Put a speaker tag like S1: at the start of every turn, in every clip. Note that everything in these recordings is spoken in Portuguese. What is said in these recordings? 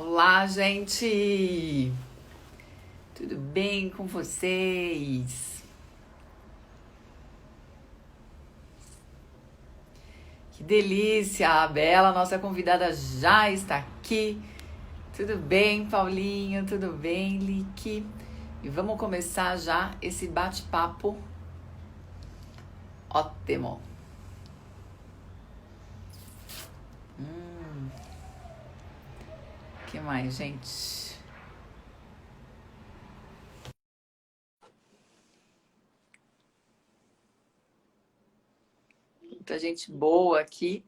S1: Olá, gente! Tudo bem com vocês? Que delícia! A Bela, nossa convidada, já está aqui. Tudo bem, Paulinho? Tudo bem, Lique? E vamos começar já esse bate-papo ótimo. O que mais, gente? Muita gente boa aqui.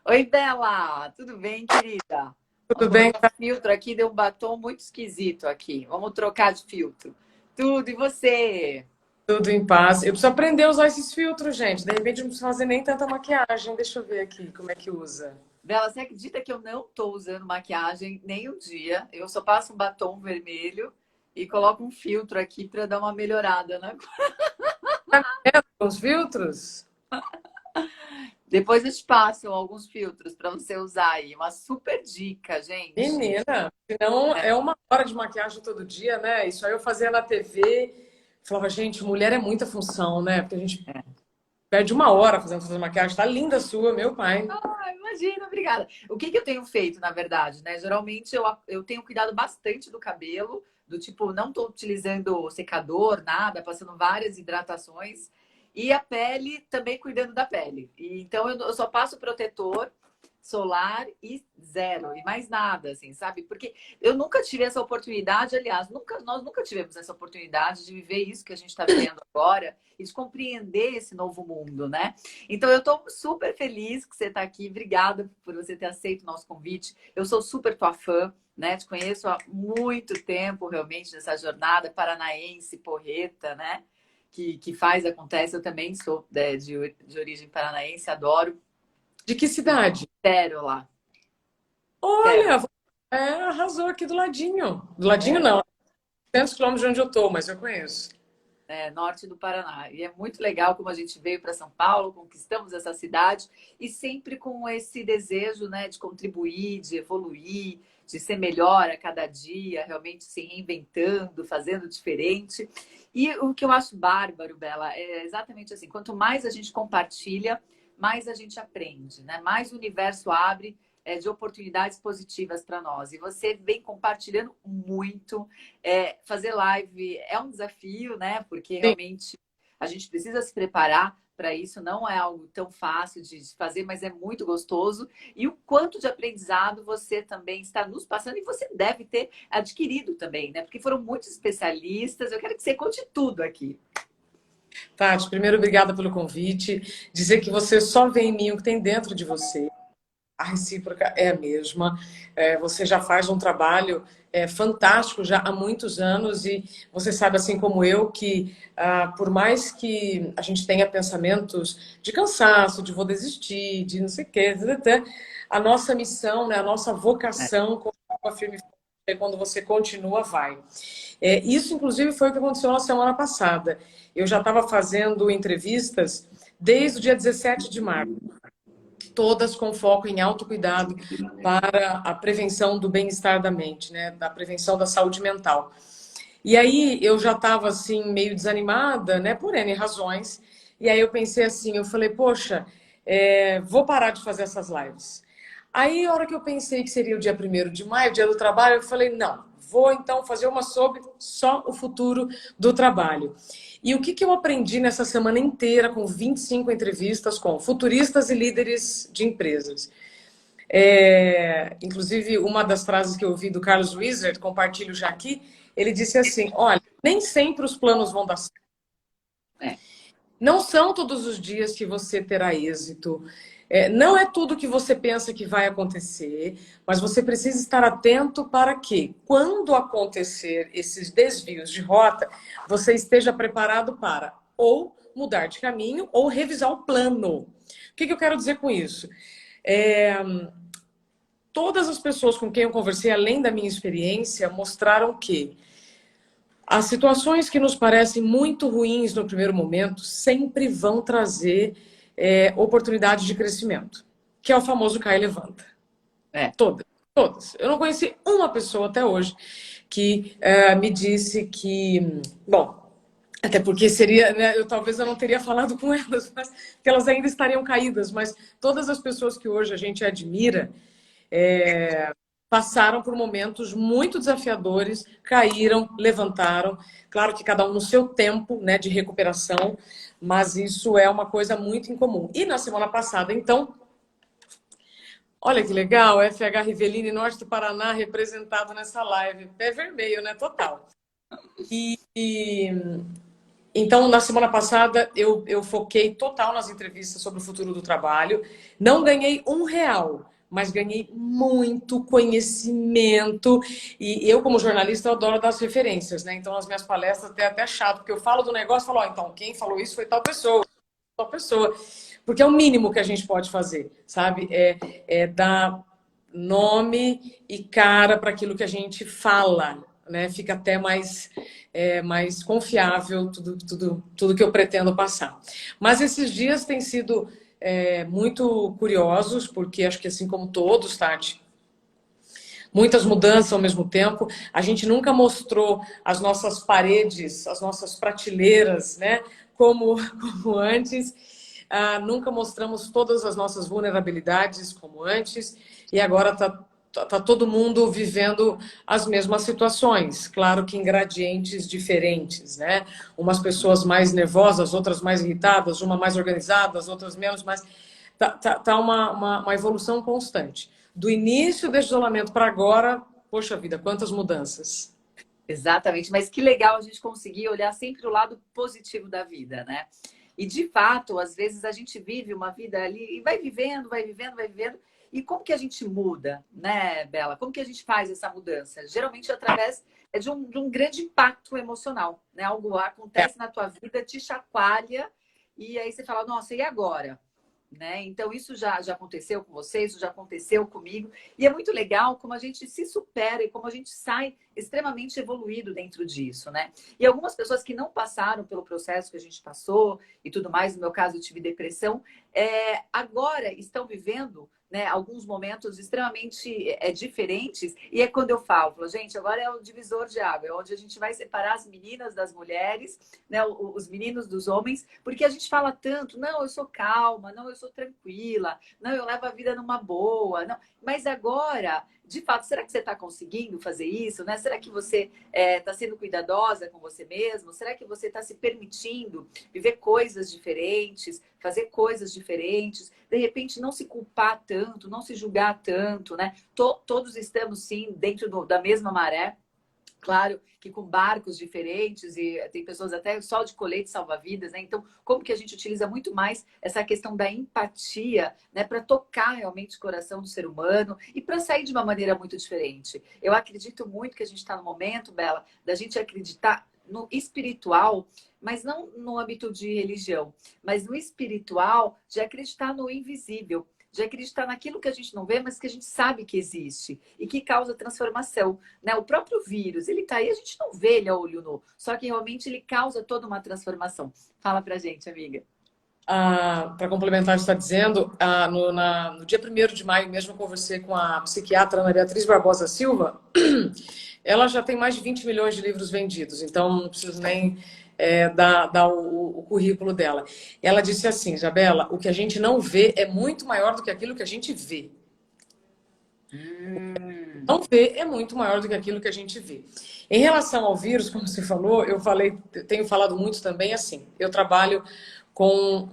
S1: Oi, Bela! Tudo bem, querida? Vamos
S2: Tudo bem?
S1: colocar filtro aqui, deu um batom muito esquisito aqui. Vamos trocar de filtro. Tudo, e você?
S2: Tudo em paz. Eu preciso aprender a usar esses filtros, gente. De repente não preciso fazer nem tanta maquiagem. Deixa eu ver aqui como é que usa.
S1: Bela, você acredita que eu não tô usando maquiagem nem um dia? Eu só passo um batom vermelho e coloco um filtro aqui para dar uma melhorada, né?
S2: Os filtros?
S1: Depois eu te passo alguns filtros para você usar aí. Uma super dica, gente.
S2: Menina, senão é uma hora de maquiagem todo dia, né? Isso aí eu fazia na TV. Falava, gente, mulher é muita função, né? Porque a gente perde uma hora fazendo maquiagem. Tá linda a sua, meu pai.
S1: Ah, imagina, obrigada. O que eu tenho feito, na verdade, né? Geralmente eu tenho cuidado bastante do cabelo, do tipo, não tô utilizando secador, nada, passando várias hidratações. E a pele, também cuidando da pele. E, então eu só passo protetor solar e zero, e mais nada, assim, sabe? Porque eu nunca tive essa oportunidade, aliás, nós nunca tivemos essa oportunidade de viver isso que a gente está vivendo agora e de compreender esse novo mundo, né? Então, eu estou super feliz que você está aqui. Obrigada por você ter aceito o nosso convite. Eu sou super tua fã, né? Te conheço há muito tempo, realmente, nessa jornada paranaense, porreta, né? Que faz, acontece. Eu também sou de origem paranaense, adoro.
S2: De que cidade?
S1: Pérola.
S2: Olha,
S1: Pérola.
S2: arrasou aqui do ladinho. Do ladinho não, 100 quilômetros de onde eu tô, mas eu conheço.
S1: Norte do Paraná. E é muito legal como a gente veio para São Paulo, conquistamos essa cidade e sempre com esse desejo, né, de contribuir, de evoluir, de ser melhor a cada dia, realmente se reinventando, fazendo diferente. E o que eu acho bárbaro, Bela, é exatamente assim: quanto mais a gente compartilha, mais a gente aprende, né? Mais o universo abre de oportunidades positivas para nós. E você vem compartilhando muito. Fazer live é um desafio, né? Porque
S2: Sim.
S1: realmente a gente precisa se preparar para isso, não é algo tão fácil de fazer, mas é muito gostoso. E o quanto de aprendizado você também está nos passando, e você deve ter adquirido também, né? Porque foram muitos especialistas. Eu quero que você conte tudo aqui.
S2: Tati, primeiro, obrigada pelo convite. Dizer que você só vê em mim o que tem dentro de você. A recíproca é a mesma. Você já faz um trabalho fantástico já há muitos anos e você sabe, assim como eu, que por mais que a gente tenha pensamentos de cansaço, de vou desistir, de não sei o quê, a nossa missão, né, a nossa vocação continua firme e quando você continua, vai. Isso, inclusive, foi o que aconteceu na semana passada. Eu já estava fazendo entrevistas desde o dia 17 de março, todas com foco em autocuidado para a prevenção do bem-estar da mente, né? Da prevenção da saúde mental. E aí eu já estava assim meio desanimada, né? Por N razões. E aí eu pensei assim, eu falei, poxa, vou parar de fazer essas lives. Aí a hora que eu pensei que seria o dia 1º de maio, dia do trabalho, eu falei, não, vou então fazer uma sobre só o futuro do trabalho. E o que eu aprendi nessa semana inteira com 25 entrevistas com futuristas e líderes de empresas? Inclusive, uma das frases que eu ouvi do Carlos Wizard, compartilho já aqui, ele disse assim, olha, nem sempre os planos vão dar certo.
S1: É,
S2: Não são todos os dias que você terá êxito. Não é tudo que você pensa que vai acontecer, mas você precisa estar atento para que, quando acontecer esses desvios de rota, você esteja preparado para ou mudar de caminho ou revisar o plano. O que eu quero dizer com isso? Todas as pessoas com quem eu conversei, além da minha experiência, mostraram que as situações que nos parecem muito ruins no primeiro momento sempre vão trazer oportunidades de crescimento, que é o famoso cai e levanta.
S1: é.
S2: Todas. Todas. Eu não conheci uma pessoa até hoje que me disse que, bom, até porque seria, né, talvez eu não teria falado com elas, mas que elas ainda estariam caídas, mas todas as pessoas que hoje a gente admira passaram por momentos muito desafiadores, caíram, levantaram, claro que cada um no seu tempo, né, de recuperação, mas isso é uma coisa muito incomum. E na semana passada, então, olha que legal, FH Rivelini, Norte do Paraná, representado nessa live. Pé vermelho, né? Total. E então, na semana passada, eu foquei total nas entrevistas sobre o futuro do trabalho. Não ganhei R$ 1, mas ganhei muito conhecimento. E eu, como jornalista, eu adoro dar as referências, né? Então, as minhas palestras até chato, porque eu falo do negócio e falo, ó, então, quem falou isso foi tal pessoa. Porque é o mínimo que a gente pode fazer, sabe? É dar nome e cara para aquilo que a gente fala, né? Fica até mais confiável tudo que eu pretendo passar. Mas esses dias têm sido muito curiosos, porque acho que assim como todos, Tati, muitas mudanças ao mesmo tempo. A gente nunca mostrou as nossas paredes, as nossas prateleiras, né? Como antes. Nunca mostramos todas as nossas vulnerabilidades como antes. E agora tá todo mundo vivendo as mesmas situações. Claro que em gradientes diferentes, né? Umas pessoas mais nervosas, outras mais irritadas, uma mais organizada, as outras menos, mas tá uma evolução constante. Do início desse isolamento para agora, poxa vida, quantas mudanças.
S1: Exatamente, mas que legal a gente conseguir olhar sempre o lado positivo da vida, né? E de fato, às vezes a gente vive uma vida ali e vai vivendo, vai vivendo, vai vivendo. E como que a gente muda, né, Bela? Como que a gente faz essa mudança? Geralmente através de um grande impacto emocional, né? Algo acontece na tua vida, te chacoalha e aí você fala, nossa, e agora? Né? Então, isso já aconteceu com você, isso já aconteceu comigo. E é muito legal como a gente se supera e como a gente sai extremamente evoluído dentro disso, né? E algumas pessoas que não passaram pelo processo que a gente passou e tudo mais, no meu caso, eu tive depressão, agora estão vivendo, né, alguns momentos extremamente diferentes. E é quando eu falo, gente, agora é o divisor de água, é onde a gente vai separar as meninas das mulheres, né, os meninos dos homens, porque a gente fala tanto, não, eu sou calma, não, eu sou tranquila, não, eu levo a vida numa boa, não. Mas agora, de fato, será que você está conseguindo fazer isso, né? Será que você está sendo cuidadosa com você mesmo? Será que você está se permitindo viver coisas diferentes, fazer coisas diferentes? De repente, não se culpar tanto, não se julgar tanto, né? Todos estamos, sim, dentro da mesma maré. Claro que com barcos diferentes e tem pessoas até só de colete salva-vidas, né? Então, como que a gente utiliza muito mais essa questão da empatia, né, para tocar realmente o coração do ser humano e para sair de uma maneira muito diferente. Eu acredito muito que a gente está no momento, Bela, da gente acreditar no espiritual, mas não no âmbito de religião, mas no espiritual de acreditar no invisível, de acreditar naquilo que a gente não vê, mas que a gente sabe que existe e que causa transformação, né? O próprio vírus, ele tá aí, a gente não vê ele a olho nu, só que realmente ele causa toda uma transformação. Fala pra gente, amiga.
S2: Para complementar o que você está dizendo, no dia 1º de maio mesmo eu conversei com a psiquiatra Ana Beatriz Barbosa Silva. Ela já tem mais de 20 milhões de livros vendidos, então não preciso nem dar o currículo dela. Ela disse assim, Isabela, o que a gente não vê é muito maior do que aquilo que a gente vê. Não vê é muito maior do que aquilo que a gente vê. Em relação ao vírus, como você falou, eu tenho falado muito também assim, eu trabalho com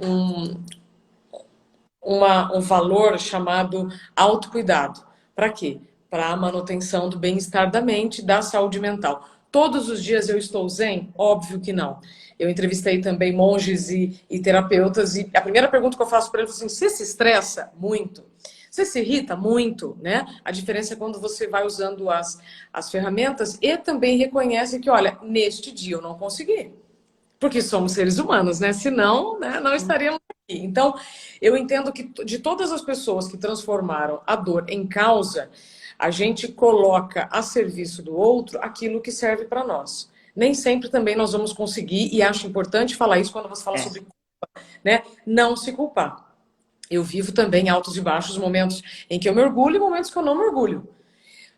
S2: um valor chamado autocuidado. Para quê? Para a manutenção do bem-estar da mente, da saúde mental. Todos os dias eu estou zen? Óbvio que não. Eu entrevistei também monges e terapeutas e a primeira pergunta que eu faço para eles é assim, você se estressa muito? Você se irrita muito, né? A diferença é quando você vai usando as ferramentas e também reconhece que, olha, neste dia eu não consegui. Porque somos seres humanos, né? Senão, né, não estaríamos aqui. Então, eu entendo que de todas as pessoas que transformaram a dor em causa, a gente coloca a serviço do outro aquilo que serve para nós. Nem sempre também nós vamos conseguir, e acho importante falar isso quando você fala sobre culpa, né? Não se culpar. Eu vivo também altos e baixos, momentos em que eu mergulho e momentos que eu não mergulho.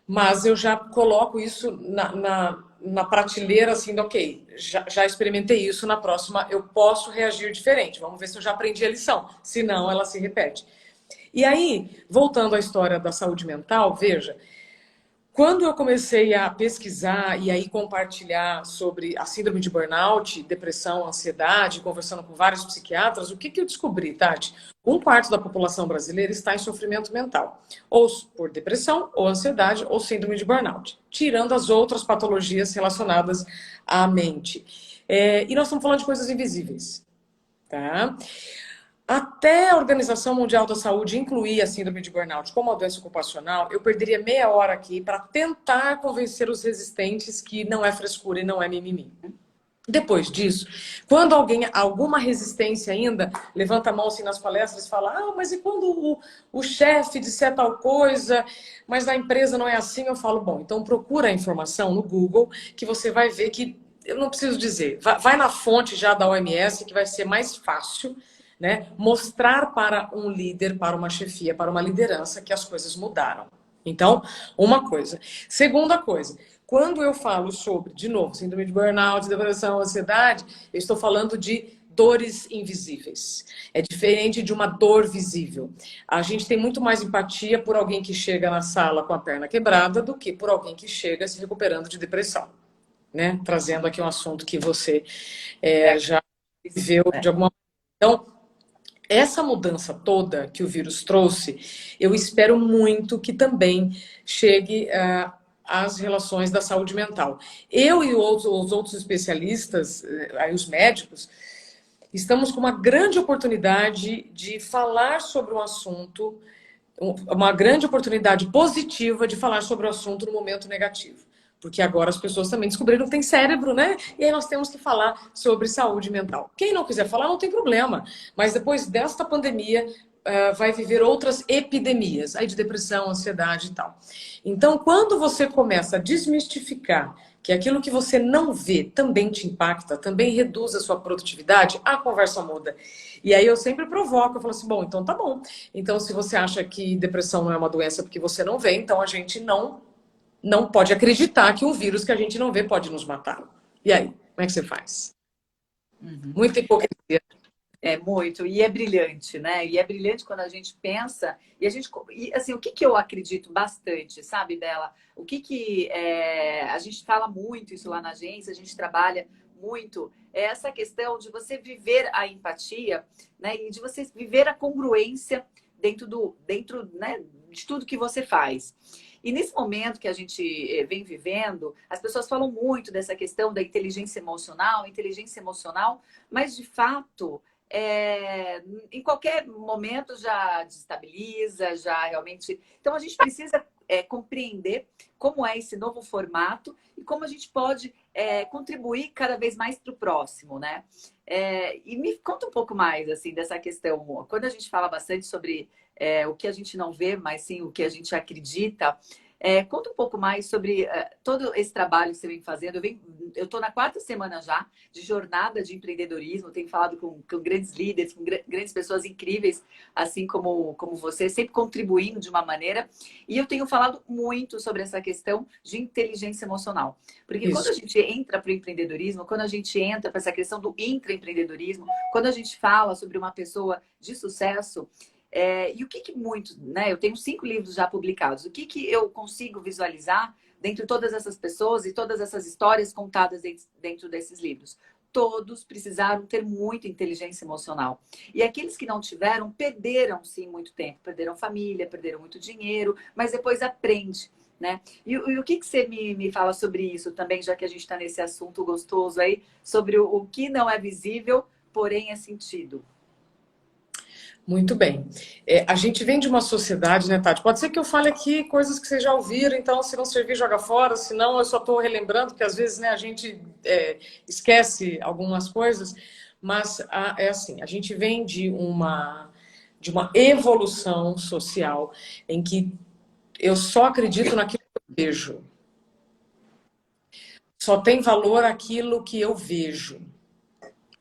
S2: mas eu já coloco isso na prateleira, assim, ok, já experimentei isso, na próxima eu posso reagir diferente. Vamos ver se eu já aprendi a lição. Se não, ela se repete. E aí, voltando à história da saúde mental, veja, quando eu comecei a pesquisar e aí compartilhar sobre a síndrome de burnout, depressão, ansiedade, conversando com vários psiquiatras, o que eu descobri, Tati? Um quarto da população brasileira está em sofrimento mental, ou por depressão, ou ansiedade, ou síndrome de burnout, tirando as outras patologias relacionadas à mente. E nós estamos falando de coisas invisíveis, tá? Até a Organização Mundial da Saúde incluir a síndrome de burnout como uma doença ocupacional, eu perderia meia hora aqui para tentar convencer os resistentes que não é frescura e não é mimimi. Depois disso, quando alguém, alguma resistência ainda, levanta a mão assim nas palestras e fala, mas e quando o chefe disser tal coisa, mas na empresa não é assim, eu falo, bom, então procura a informação no Google, que você vai ver que, eu não preciso dizer, vai na fonte já da OMS, que vai ser mais fácil, né, mostrar para um líder, para uma chefia, para uma liderança que as coisas mudaram. Então, uma coisa. Segunda coisa, quando eu falo sobre, de novo, síndrome de burnout, depressão, ansiedade, eu estou falando de dores invisíveis. É diferente de uma dor visível. A gente tem muito mais empatia por alguém que chega na sala com a perna quebrada do que por alguém que chega se recuperando de depressão, né? Trazendo aqui um assunto que você já viveu de alguma maneira. Então, essa mudança toda que o vírus trouxe, eu espero muito que também chegue às relações da saúde mental. Eu e os outros especialistas, aí os médicos, estamos com uma grande oportunidade de falar sobre um assunto, uma grande oportunidade positiva de falar sobre o assunto no momento negativo. Porque agora as pessoas também descobriram que tem cérebro, né? E aí nós temos que falar sobre saúde mental. Quem não quiser falar, não tem problema. Mas depois desta pandemia, vai viver outras epidemias, aí de depressão, ansiedade e tal. Então, quando você começa a desmistificar que aquilo que você não vê também te impacta, também reduz a sua produtividade, a conversa muda. E aí eu sempre provoco, eu falo assim, bom, então tá bom. Então, se você acha que depressão não é uma doença porque você não vê, então a gente não pode acreditar que um vírus que a gente não vê pode nos matar. E aí, como é que você faz? Muita hipocrisia.
S1: É muito, e é brilhante, né? E é brilhante quando a gente pensa, e assim, o que que eu acredito bastante, sabe, Bela? A gente fala muito isso lá na agência, a gente trabalha muito, é essa questão de você viver a empatia, né? E de você viver a congruência dentro, né, de tudo que você faz. E nesse momento que a gente vem vivendo, as pessoas falam muito dessa questão da inteligência emocional, mas de fato em qualquer momento já desestabiliza, já realmente. Então a gente precisa compreender como é esse novo formato e como a gente pode contribuir cada vez mais para o próximo, né? E me conta um pouco mais assim dessa questão. Quando a gente fala bastante sobre o que a gente não vê, mas sim o que a gente acredita. Conta um pouco mais sobre todo esse trabalho que você vem fazendo. Eu estou na 4ª semana já de jornada de empreendedorismo. Tenho falado com grandes líderes, com grandes pessoas incríveis, assim como você, sempre contribuindo de uma maneira. E eu tenho falado muito sobre essa questão de inteligência emocional. Porque quando a gente entra para o empreendedorismo, quando a gente entra para essa questão do intraempreendedorismo, quando a gente fala sobre uma pessoa de sucesso, e o que muito, né? Eu tenho 5 livros já publicados. O que eu consigo visualizar dentro de todas essas pessoas e todas essas histórias contadas dentro desses livros? Todos precisaram ter muita inteligência emocional. E aqueles que não tiveram, perderam sim muito tempo. Perderam família, perderam muito dinheiro, mas depois aprende, né? E o que você me fala sobre isso também, já que a gente está nesse assunto gostoso aí, sobre o que não é visível, porém é sentido?
S2: Muito bem. A gente vem de uma sociedade, né, Tati? Pode ser que eu fale aqui coisas que vocês já ouviram, então se não servir, joga fora, senão eu só estou relembrando, porque às vezes, né, a gente esquece algumas coisas, mas é assim, a gente vem de uma evolução social em que eu só acredito naquilo que eu vejo. Só tem valor aquilo que eu vejo.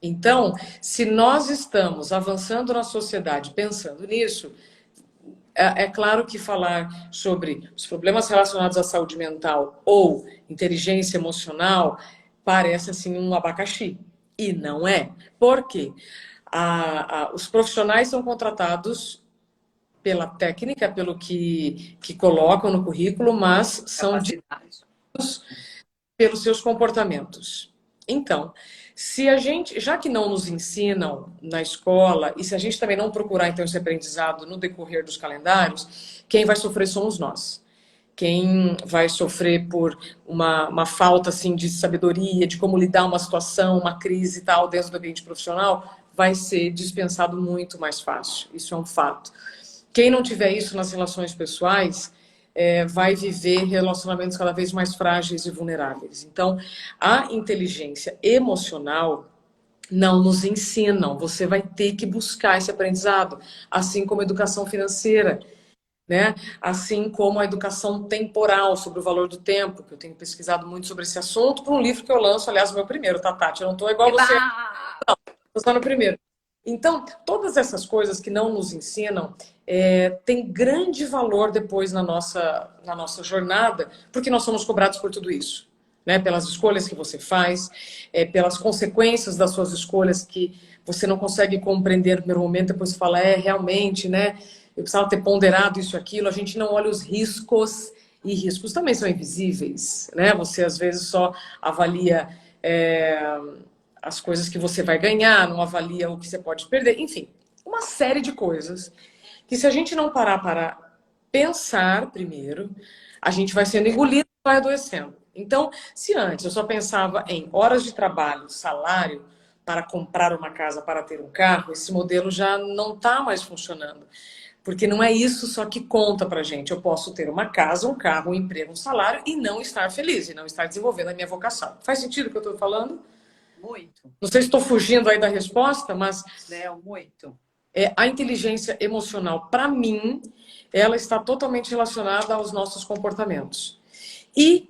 S2: Então, se nós estamos avançando na sociedade pensando nisso, é claro que falar sobre os problemas relacionados à saúde mental ou inteligência emocional parece assim um abacaxi. E não é. Por quê? Os profissionais são contratados pela técnica, pelo que colocam no currículo, mas são
S1: Capacidade.
S2: pelos seus comportamentos. Então, se a gente, já que não nos ensinam na escola, e se a gente também não procurar então esse aprendizado no decorrer dos calendários, quem vai sofrer somos nós. Quem vai sofrer por uma falta assim de sabedoria, de como lidar uma situação, uma crise e tal dentro do ambiente profissional, vai ser dispensado muito mais fácil. Isso é um fato. Quem não tiver isso nas relações pessoais vai viver relacionamentos cada vez mais frágeis e vulneráveis. Então, a inteligência emocional não nos ensinam. Você vai ter que buscar esse aprendizado, assim como a educação financeira, né? Assim como a educação temporal sobre o valor do tempo, que eu tenho pesquisado muito sobre esse assunto, para um livro que eu lanço, aliás, o meu primeiro, tá, Tati? Eu não estou igual
S1: Eba!
S2: você, estou só no primeiro. Então, todas essas coisas que não nos ensinam têm grande valor depois na nossa jornada, porque nós somos cobrados por tudo isso, né? Pelas escolhas que você faz, pelas consequências das suas escolhas que você não consegue compreender no primeiro momento, depois você fala, realmente, né? Eu precisava ter ponderado isso e aquilo. A gente não olha os riscos, e riscos também são invisíveis, né? Você às vezes só avalia as coisas que você vai ganhar, não avalia o que você pode perder, enfim, uma série de coisas que se a gente não parar para pensar primeiro, a gente vai sendo engolido e vai adoecendo. Então, se antes eu só pensava em horas de trabalho, salário para comprar uma casa, para ter um carro, esse modelo já não está mais funcionando. Porque não é isso só que conta pra gente. Eu posso ter uma casa, um carro, um emprego, um salário e não estar feliz, e não estar desenvolvendo a minha vocação. Faz sentido o que eu estou falando?
S1: Muito,
S2: Não sei se estou fugindo aí da resposta, mas
S1: né? Muito.
S2: a inteligência emocional, para mim, ela está totalmente relacionada aos nossos comportamentos. E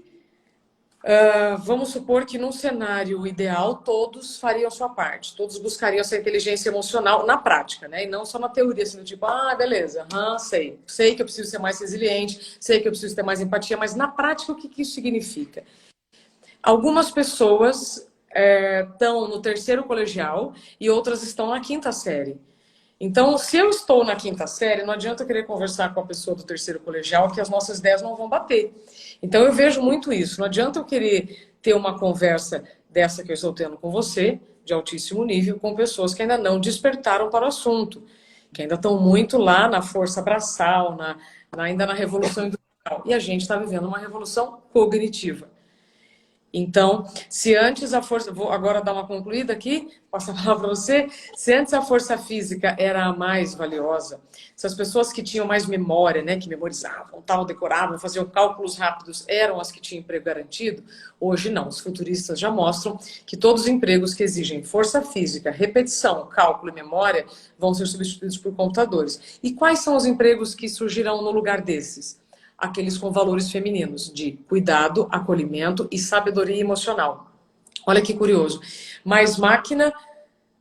S2: vamos supor que num cenário ideal todos fariam a sua parte, todos buscariam essa inteligência emocional na prática, né? E não só na teoria, assim, do tipo, beleza, sei que eu preciso ser mais resiliente, sei que eu preciso ter mais empatia, mas na prática o que isso significa? Algumas pessoas estão no terceiro colegial e outras estão na quinta série. Então, se eu estou na quinta série, não adianta eu querer conversar com a pessoa do terceiro colegial, que as nossas ideias não vão bater. Então, eu vejo muito isso. Não adianta eu querer ter uma conversa dessa que eu estou tendo com você, de altíssimo nível, com pessoas que ainda não despertaram para o assunto, que ainda estão muito lá na força braçal, ainda na revolução industrial. E a gente está vivendo uma revolução cognitiva. Então, se antes a força... Vou agora dar uma concluída aqui, passar a palavra para você. Se antes a força física era a mais valiosa, se as pessoas que tinham mais memória, né, que memorizavam, tal, decoravam, faziam cálculos rápidos, eram as que tinham emprego garantido, hoje não. Os futuristas já mostram que todos os empregos que exigem força física, repetição, cálculo e memória vão ser substituídos por computadores. E quais são os empregos que surgirão no lugar desses? Aqueles com valores femininos, de cuidado, acolhimento e sabedoria emocional. Olha que curioso. Mais máquina,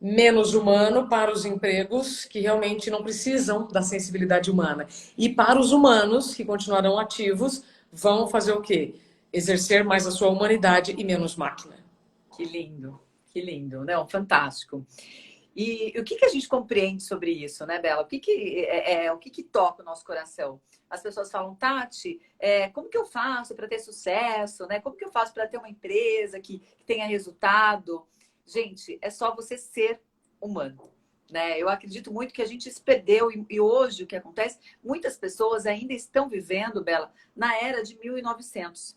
S2: menos humano para os empregos que realmente não precisam da sensibilidade humana. E para os humanos, que continuarão ativos, vão fazer o quê? Exercer mais a sua humanidade e menos máquina.
S1: Que lindo, que lindo. Não, fantástico. E o que que a gente compreende sobre isso, né, Bela? O que que toca o nosso coração? As pessoas falam, Tati, como que eu faço para ter sucesso, né? Como que eu faço para ter uma empresa que tenha resultado? Gente, é só você ser humano, né? Eu acredito muito que a gente se perdeu e hoje o que acontece, muitas pessoas ainda estão vivendo, Bela, na era de 1900.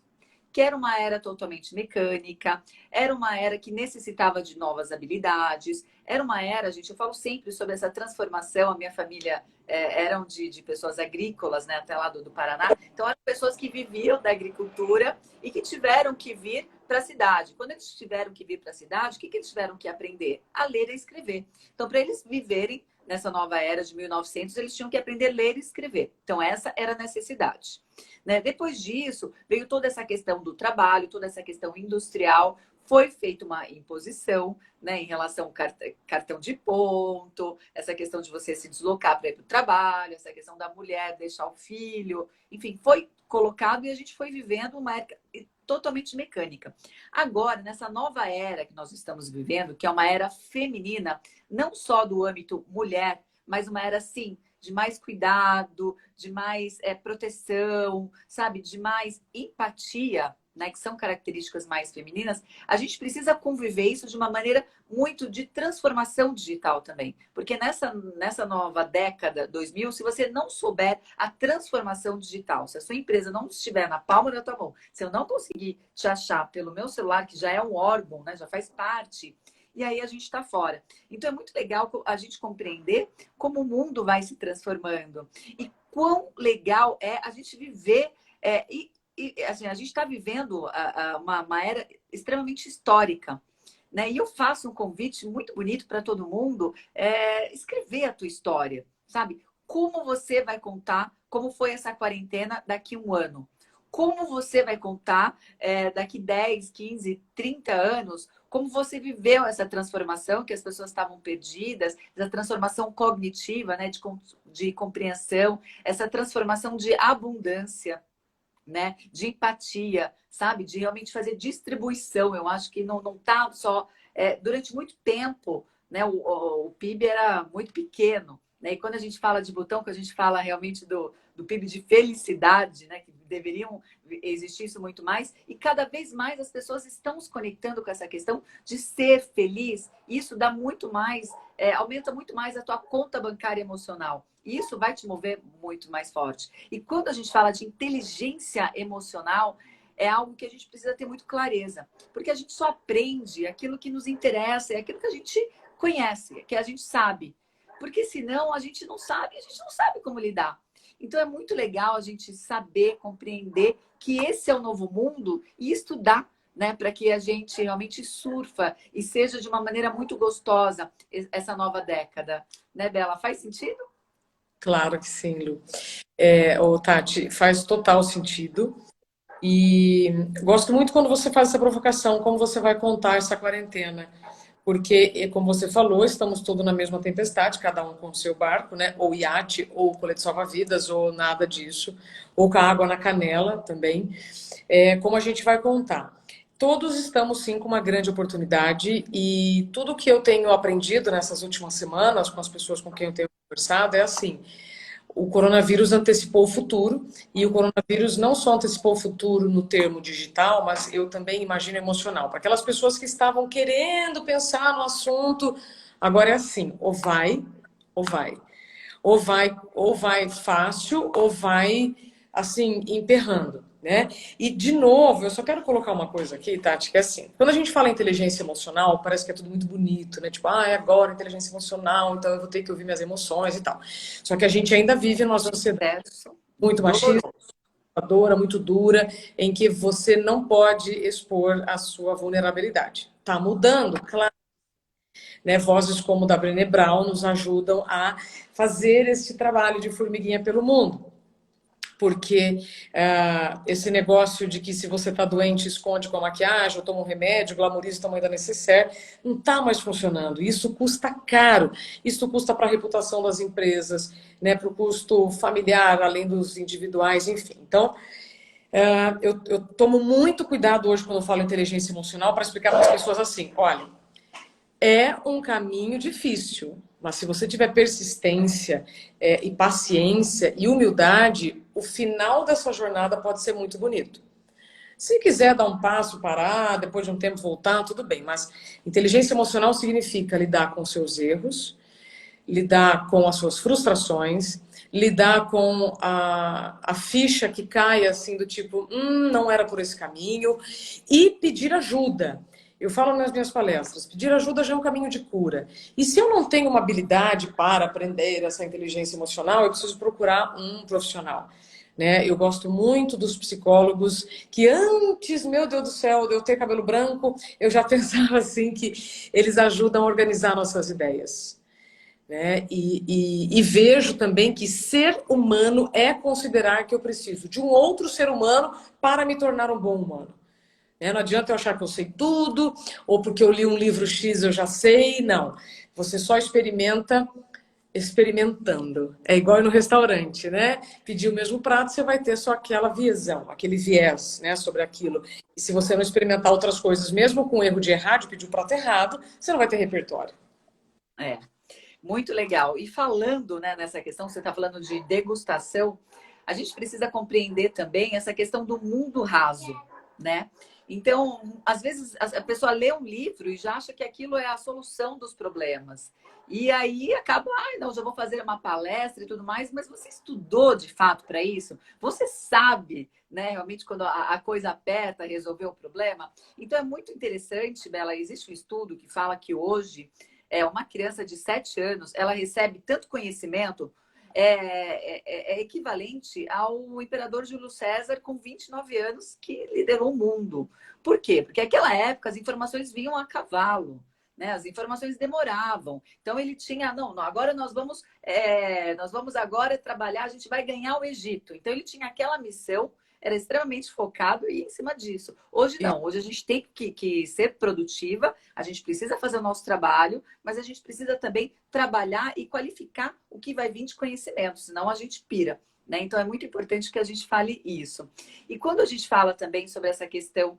S1: Que era uma era totalmente mecânica, era uma era que necessitava de novas habilidades, era uma era, gente, eu falo sempre sobre essa transformação, a minha família eram de pessoas agrícolas, né, até lá do Paraná, então eram pessoas que viviam da agricultura e que tiveram que vir para a cidade. Quando eles tiveram que vir para a cidade, o que eles tiveram que aprender? A ler e a escrever. Então, para eles viverem nessa nova era de 1900, eles tinham que aprender a ler e escrever. Então, essa era a necessidade. Né? Depois disso, veio toda essa questão do trabalho, toda essa questão industrial. Foi feita uma imposição, né, em relação ao cartão de ponto, essa questão de você se deslocar para ir para o trabalho, essa questão da mulher deixar o filho. Enfim, foi colocado e a gente foi vivendo uma era totalmente mecânica. Agora, nessa nova era que nós estamos vivendo, que é uma era feminina, não só do âmbito mulher, mas uma era, sim, de mais cuidado, de mais proteção, sabe? De mais empatia, né? Que são características mais femininas. A gente precisa conviver isso de uma maneira muito de transformação digital também. Porque nessa nova década, 2000, se você não souber a transformação digital, se a sua empresa não estiver na palma da tua mão, se eu não conseguir te achar pelo meu celular, que já é um órgão, né? Já faz parte, e aí a gente está fora. Então é muito legal a gente compreender como o mundo vai se transformando e quão legal é a gente viver assim, a gente está vivendo uma era extremamente histórica, né? E eu faço um convite muito bonito para todo mundo escrever a tua história, sabe? Como você vai contar como foi essa quarentena daqui a um ano? Como você vai contar daqui 10, 15, 30 anos como você viveu essa transformação, que as pessoas estavam perdidas, essa transformação cognitiva, né, de compreensão, essa transformação de abundância, né, de empatia, sabe? De realmente fazer distribuição. Eu acho que não tá só... durante muito tempo, né, o PIB era muito pequeno, né? E quando a gente fala de botão, que a gente fala realmente do PIB de felicidade, né, que deveriam existir isso muito mais, e cada vez mais as pessoas estão se conectando com essa questão de ser feliz. Isso dá muito mais, aumenta muito mais a tua conta bancária emocional. E isso vai te mover muito mais forte. E quando a gente fala de inteligência emocional, é algo que a gente precisa ter muito clareza. Porque a gente só aprende aquilo que nos interessa, é aquilo que a gente conhece, que a gente sabe. Porque senão a gente não sabe como lidar. Então é muito legal a gente saber, compreender que esse é o novo mundo e estudar, né, para que a gente realmente surfa e seja de uma maneira muito gostosa essa nova década. Né, Bela? Faz sentido?
S2: Claro que sim, Lu. Tati, faz total sentido. E gosto muito quando você faz essa provocação, como você vai contar essa quarentena. Porque, como você falou, estamos todos na mesma tempestade, cada um com o seu barco, né? Ou iate, ou colete salva-vidas, ou nada disso. Ou com a água na canela também. Como a gente vai contar? Todos estamos, sim, com uma grande oportunidade. E tudo que eu tenho aprendido nessas últimas semanas, com as pessoas com quem eu tenho conversado, é assim... O coronavírus antecipou o futuro, e o coronavírus não só antecipou o futuro no termo digital, mas eu também imagino emocional. Para aquelas pessoas que estavam querendo pensar no assunto, agora é assim, ou vai, ou vai. Ou vai fácil, ou vai, assim, emperrando, né? E, de novo, eu só quero colocar uma coisa aqui, Tati, que é assim, quando a gente fala em inteligência emocional, parece que é tudo muito bonito, né? Tipo, é agora inteligência emocional, então eu vou ter que ouvir minhas emoções e tal. Só que a gente ainda vive numa sociedade muito machista, muito dura, em que você não pode expor a sua vulnerabilidade. Tá mudando, claro. Né, vozes como da Brené Brown nos ajudam a fazer esse trabalho de formiguinha pelo mundo. Porque esse negócio de que se você está doente, esconde com a maquiagem, ou toma um remédio, glamoriza o tamanho da necessaire, não está mais funcionando. Isso custa caro. Isso custa para a reputação das empresas, né, para o custo familiar, além dos individuais, enfim. Então, eu tomo muito cuidado hoje quando eu falo inteligência emocional para explicar para as pessoas assim, olha, é um caminho difícil, mas se você tiver persistência e paciência e humildade, o final dessa jornada pode ser muito bonito. Se quiser dar um passo, parar, depois de um tempo voltar, tudo bem. Mas inteligência emocional significa lidar com seus erros, lidar com as suas frustrações, lidar com a ficha que cai assim do tipo, não era por esse caminho, e pedir ajuda. Eu falo nas minhas palestras, pedir ajuda já é um caminho de cura. E se eu não tenho uma habilidade para aprender essa inteligência emocional, eu preciso procurar um profissional. Né? Eu gosto muito dos psicólogos que antes, meu Deus do céu, de eu ter cabelo branco, eu já pensava assim que eles ajudam a organizar nossas ideias. né? E vejo também que ser humano é considerar que eu preciso de um outro ser humano para me tornar um bom humano. Né? Não adianta eu achar que eu sei tudo, ou porque eu li um livro X eu já sei, não. Você só experimenta experimentando. É igual no restaurante, né? Pedir o mesmo prato, você vai ter só aquela visão, aquele viés, né, sobre aquilo. E se você não experimentar outras coisas, mesmo com o erro de errar, de pedir o prato errado, você não vai ter repertório.
S1: É, muito legal. E falando, né, nessa questão, você está falando de degustação, a gente precisa compreender também essa questão do mundo raso, né? Então, às vezes a pessoa lê um livro e já acha que aquilo é a solução dos problemas. E aí acaba, ai, não, já vou fazer uma palestra e tudo mais, mas você estudou de fato para isso? Você sabe, né, realmente quando a coisa aperta, resolver o problema? Então é muito interessante, Bela, existe um estudo que fala que hoje uma criança de 7 anos, ela recebe tanto conhecimento equivalente ao imperador Júlio César com 29 anos que liderou o mundo. Por quê? Porque naquela época as informações vinham a cavalo. Né? As informações demoravam. Então ele tinha, não, agora nós vamos agora trabalhar, a gente vai ganhar o Egito. Então ele tinha aquela missão, era extremamente focado e em cima disso. Hoje não, hoje a gente tem que ser produtiva, a gente precisa fazer o nosso trabalho, mas a gente precisa também trabalhar e qualificar o que vai vir de conhecimento, senão a gente pira. Né? Então é muito importante que a gente fale isso. E quando a gente fala também sobre essa questão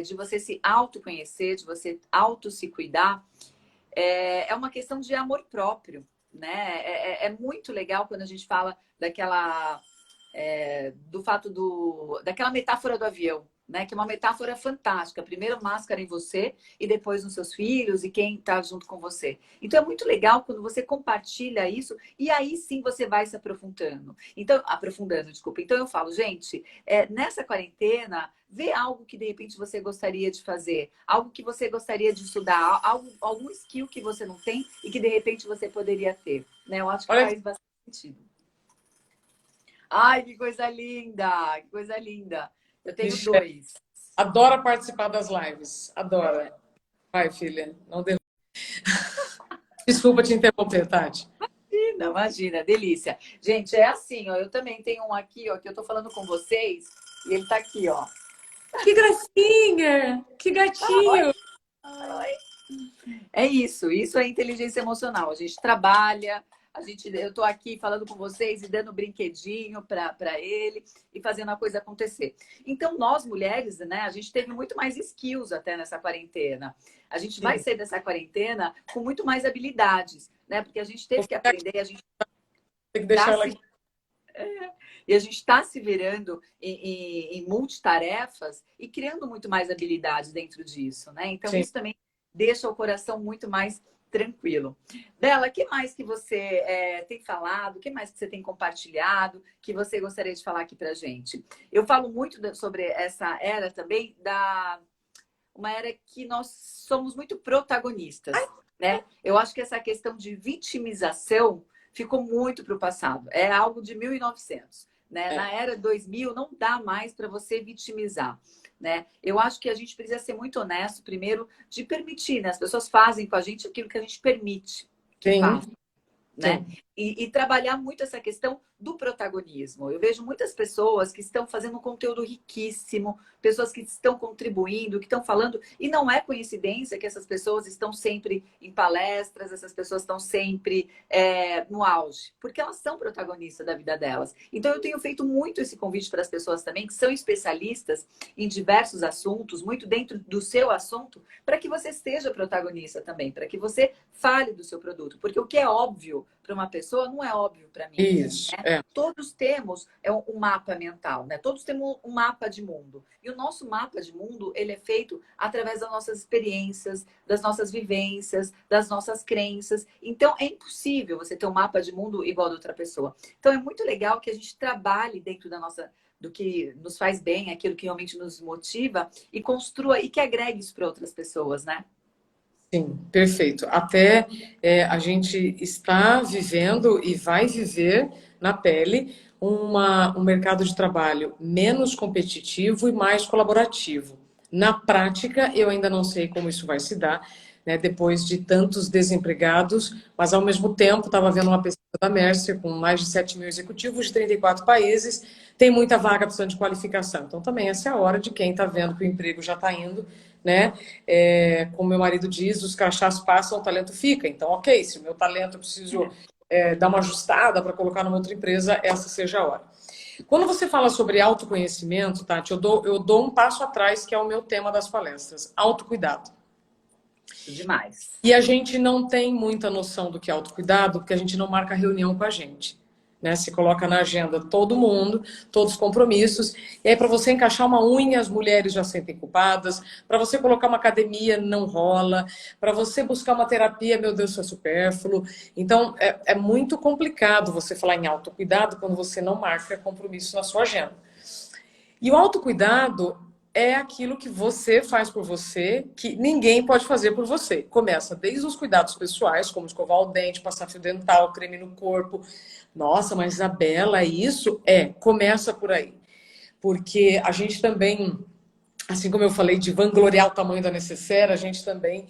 S1: de você se autoconhecer, de você auto se cuidar, é uma questão de amor próprio. Né? É muito legal quando a gente fala do fato daquela metáfora do avião, né? Que é uma metáfora fantástica. Primeiro máscara em você e depois nos seus filhos e quem está junto com você. Então é muito legal quando você compartilha isso e aí sim você vai se aprofundando. Então, desculpa. Então eu falo, gente, nessa quarentena, vê algo que de repente você gostaria de fazer, algo que você gostaria de estudar, algum skill que você não tem e que de repente você poderia ter. Né? Eu acho que
S2: Olha,
S1: faz bastante sentido. Ai, que coisa linda! Que coisa linda! Eu tenho
S2: Michelle,
S1: dois.
S2: adora participar das lives. Adora. Vai, filha. Não derruba. Desculpa te interromper, Tati.
S1: Não, imagina, delícia. Gente, é assim, ó. Eu também tenho um aqui, ó, que eu tô falando com vocês, e ele tá aqui, ó.
S2: Que gracinha! Que
S1: Oi,
S2: gatinho!
S1: oi. Isso é inteligência emocional. A gente trabalha, eu tô aqui falando com vocês e dando brinquedinho para ele e fazendo a coisa acontecer. Então, nós mulheres, né, a gente teve muito mais skills até nessa quarentena. A gente vai
S2: Sim.
S1: sair dessa quarentena com muito mais habilidades, né? Porque a gente teve que aprender, a gente
S2: Tem que
S1: tá
S2: deixar ela
S1: se
S2: aqui.
S1: e a gente está se virando em multitarefas e criando muito mais habilidades dentro disso, né? Então,
S2: Sim.
S1: isso também deixa o coração muito mais tranquilo. Bela, o que mais que você tem falado? O que mais que você tem compartilhado que você gostaria de falar aqui pra gente? Eu falo muito sobre essa era também uma era que nós somos muito protagonistas, né? Eu acho que essa questão de vitimização ficou muito para o passado. É algo de 1900, né?
S2: É.
S1: Na era 2000 não dá mais para você vitimizar, né? Eu acho que a gente precisa ser muito honesto primeiro de permitir, né? As pessoas fazem com a gente aquilo que a gente permite que
S2: Sim,
S1: façam. Né?
S2: sim.
S1: E trabalhar muito essa questão do protagonismo. Eu vejo muitas pessoas que estão fazendo um conteúdo riquíssimo, pessoas que estão contribuindo, que estão falando, e não é coincidência que essas pessoas estão sempre em palestras, essas pessoas estão sempre no auge, porque elas são protagonistas da vida delas. Então eu tenho feito muito esse convite para as pessoas também que são especialistas em diversos assuntos, muito dentro do seu assunto, para que você seja protagonista também, para que você fale do seu produto, porque o que é óbvio para uma pessoa não é óbvio para mim.
S2: Isso.
S1: Né?
S2: É.
S1: Todos temos um mapa mental, né? Todos temos um mapa de mundo. E o nosso mapa de mundo, ele é feito através das nossas experiências, das nossas vivências, das nossas crenças. Então, é impossível você ter um mapa de mundo igual da outra pessoa. Então, é muito legal que a gente trabalhe dentro do que nos faz bem, aquilo que realmente nos motiva e construa e que agregue isso para outras pessoas, né?
S2: Sim, perfeito. Até a gente está vivendo e vai viver na pele um mercado de trabalho menos competitivo e mais colaborativo. Na prática, eu ainda não sei como isso vai se dar, né, depois de tantos desempregados, mas ao mesmo tempo estava vendo uma pesquisa da Mercer com mais de 7 mil executivos de 34 países, tem muita vaga precisando de qualificação. Então também essa é a hora de quem está vendo que o emprego já está indo, né? Como meu marido diz, os crachás passam, o talento fica. Então, ok, se o meu talento eu preciso dar uma ajustada para colocar numa outra empresa, essa seja a hora. Quando você fala sobre autoconhecimento, Tati, eu dou um passo atrás, que é o meu tema das palestras, autocuidado.
S1: Demais.
S2: E a gente não tem muita noção do que é autocuidado, porque a gente não marca reunião com a gente. Né? Se coloca na agenda todo mundo, todos os compromissos, e aí para você encaixar uma unha, as mulheres já sentem culpadas, para você colocar uma academia não rola, para você buscar uma terapia, meu Deus, isso é supérfluo. Então é muito complicado você falar em autocuidado quando você não marca compromisso na sua agenda. E o autocuidado é aquilo que você faz por você, que ninguém pode fazer por você. Começa desde os cuidados pessoais, como escovar o dente, passar fio dental, creme no corpo. Nossa, mas Isabela, isso começa por aí. Porque a gente também, assim como eu falei de vangloriar o tamanho da necessaire, a gente também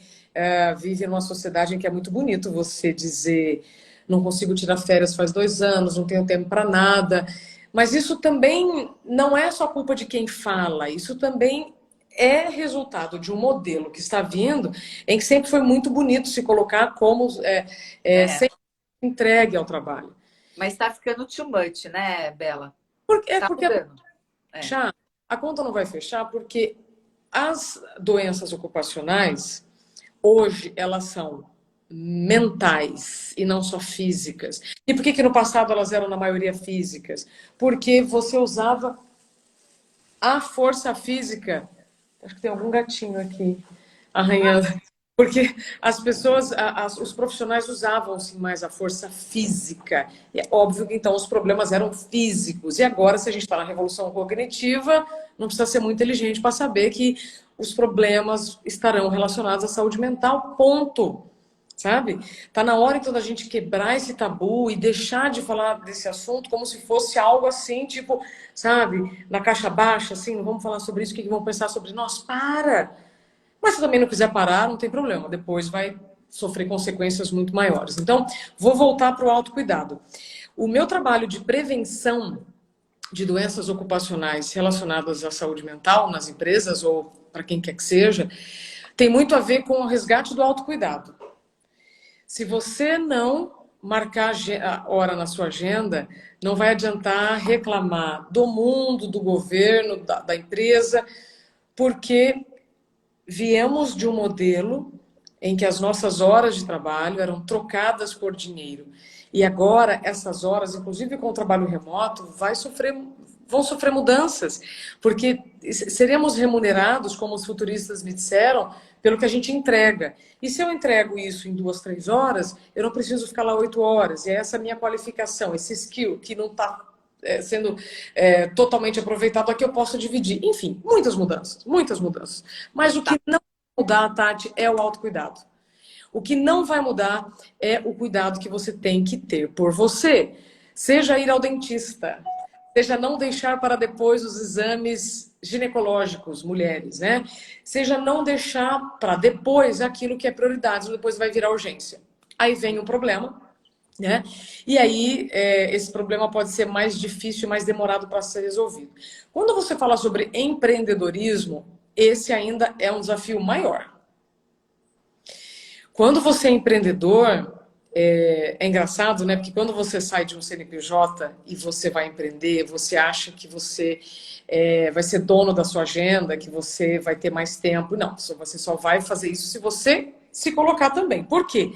S2: vive numa sociedade em que é muito bonito você dizer não consigo tirar férias faz 2 anos, não tenho tempo para nada. Mas isso também não é só culpa de quem fala, isso também é resultado de um modelo que está vindo, em que sempre foi muito bonito se colocar como sempre entregue ao trabalho.
S1: Mas tá ficando too much, né, Bela?
S2: Porque
S1: mudando.
S2: A conta não vai fechar porque as doenças ocupacionais, hoje, elas são mentais e não só físicas. E por que no passado elas eram na maioria físicas? Porque você usava a força física. Acho que tem algum gatinho aqui arranhando. Porque as pessoas, os profissionais usavam sim mais a força física. E é óbvio que então os problemas eram físicos. E agora, se a gente está na revolução cognitiva, não precisa ser muito inteligente para saber que os problemas estarão relacionados à saúde mental, ponto. Sabe? Tá na hora então da gente quebrar esse tabu e deixar de falar desse assunto como se fosse algo assim, tipo, sabe, na caixa baixa, assim, não vamos falar sobre isso, o que vão pensar sobre nós? Para! Mas se também não quiser parar, não tem problema, depois vai sofrer consequências muito maiores. Então, vou voltar para o autocuidado. O meu trabalho de prevenção de doenças ocupacionais relacionadas à saúde mental nas empresas ou para quem quer que seja, tem muito a ver com o resgate do autocuidado. Se você não marcar a hora na sua agenda, não vai adiantar reclamar do mundo, do governo, da empresa, porque viemos de um modelo em que as nossas horas de trabalho eram trocadas por dinheiro. E agora, essas horas, inclusive com o trabalho remoto, vão sofrer mudanças, porque seremos remunerados, como os futuristas me disseram, pelo que a gente entrega. E se eu entrego isso em 2, 3 horas, eu não preciso ficar lá 8 horas. E é essa minha qualificação, esse skill que não está sendo totalmente aproveitado aqui, eu posso dividir. Enfim, muitas mudanças, muitas mudanças. Mas o que não vai mudar, Tati, é o autocuidado. O que não vai mudar é o cuidado que você tem que ter por você. Seja ir ao dentista, seja não deixar para depois os exames ginecológicos, mulheres, né? Seja não deixar para depois aquilo que é prioridade, depois vai virar urgência. Aí vem um problema, né? E aí esse problema pode ser mais difícil e mais demorado para ser resolvido. Quando você fala sobre empreendedorismo, esse ainda é um desafio maior. Quando você é empreendedor, é engraçado, né? Porque quando você sai de um CNPJ e você vai empreender, você acha que você vai ser dono da sua agenda, que você vai ter mais tempo. Não, você só vai fazer isso se você se colocar também. Por quê?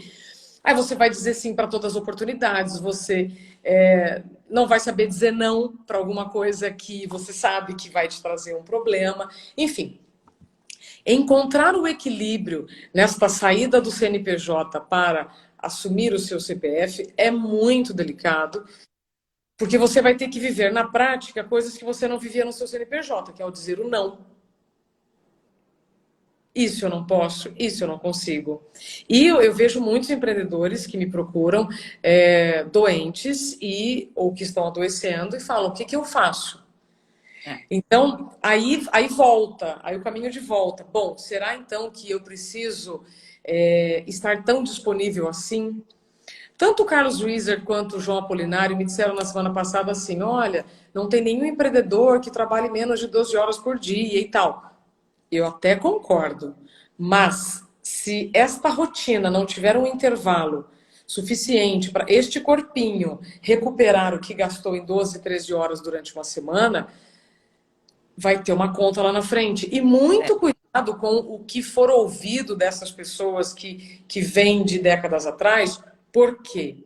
S2: Aí você vai dizer sim para todas as oportunidades, você não vai saber dizer não para alguma coisa que você sabe que vai te trazer um problema. Enfim, encontrar o equilíbrio nesta saída do CNPJ para assumir o seu CPF é muito delicado, porque você vai ter que viver na prática coisas que você não vivia no seu CNPJ, que é o dizer o não. Isso eu não posso, isso eu não consigo. E eu vejo muitos empreendedores que me procuram doentes ou que estão adoecendo e falam, o que eu faço?
S1: É.
S2: Então, aí volta, aí o caminho de volta. Bom, será então que eu preciso estar tão disponível assim? Tanto o Carlos Wieser quanto o João Apolinário me disseram na semana passada assim, olha, não tem nenhum empreendedor que trabalhe menos de 12 horas por dia e tal. Eu até concordo, mas se esta rotina não tiver um intervalo suficiente para este corpinho recuperar o que gastou em 12, 13 horas durante uma semana, vai ter uma conta lá na frente. E muito cuidado com o que for ouvido dessas pessoas que vêm de décadas atrás. Por quê?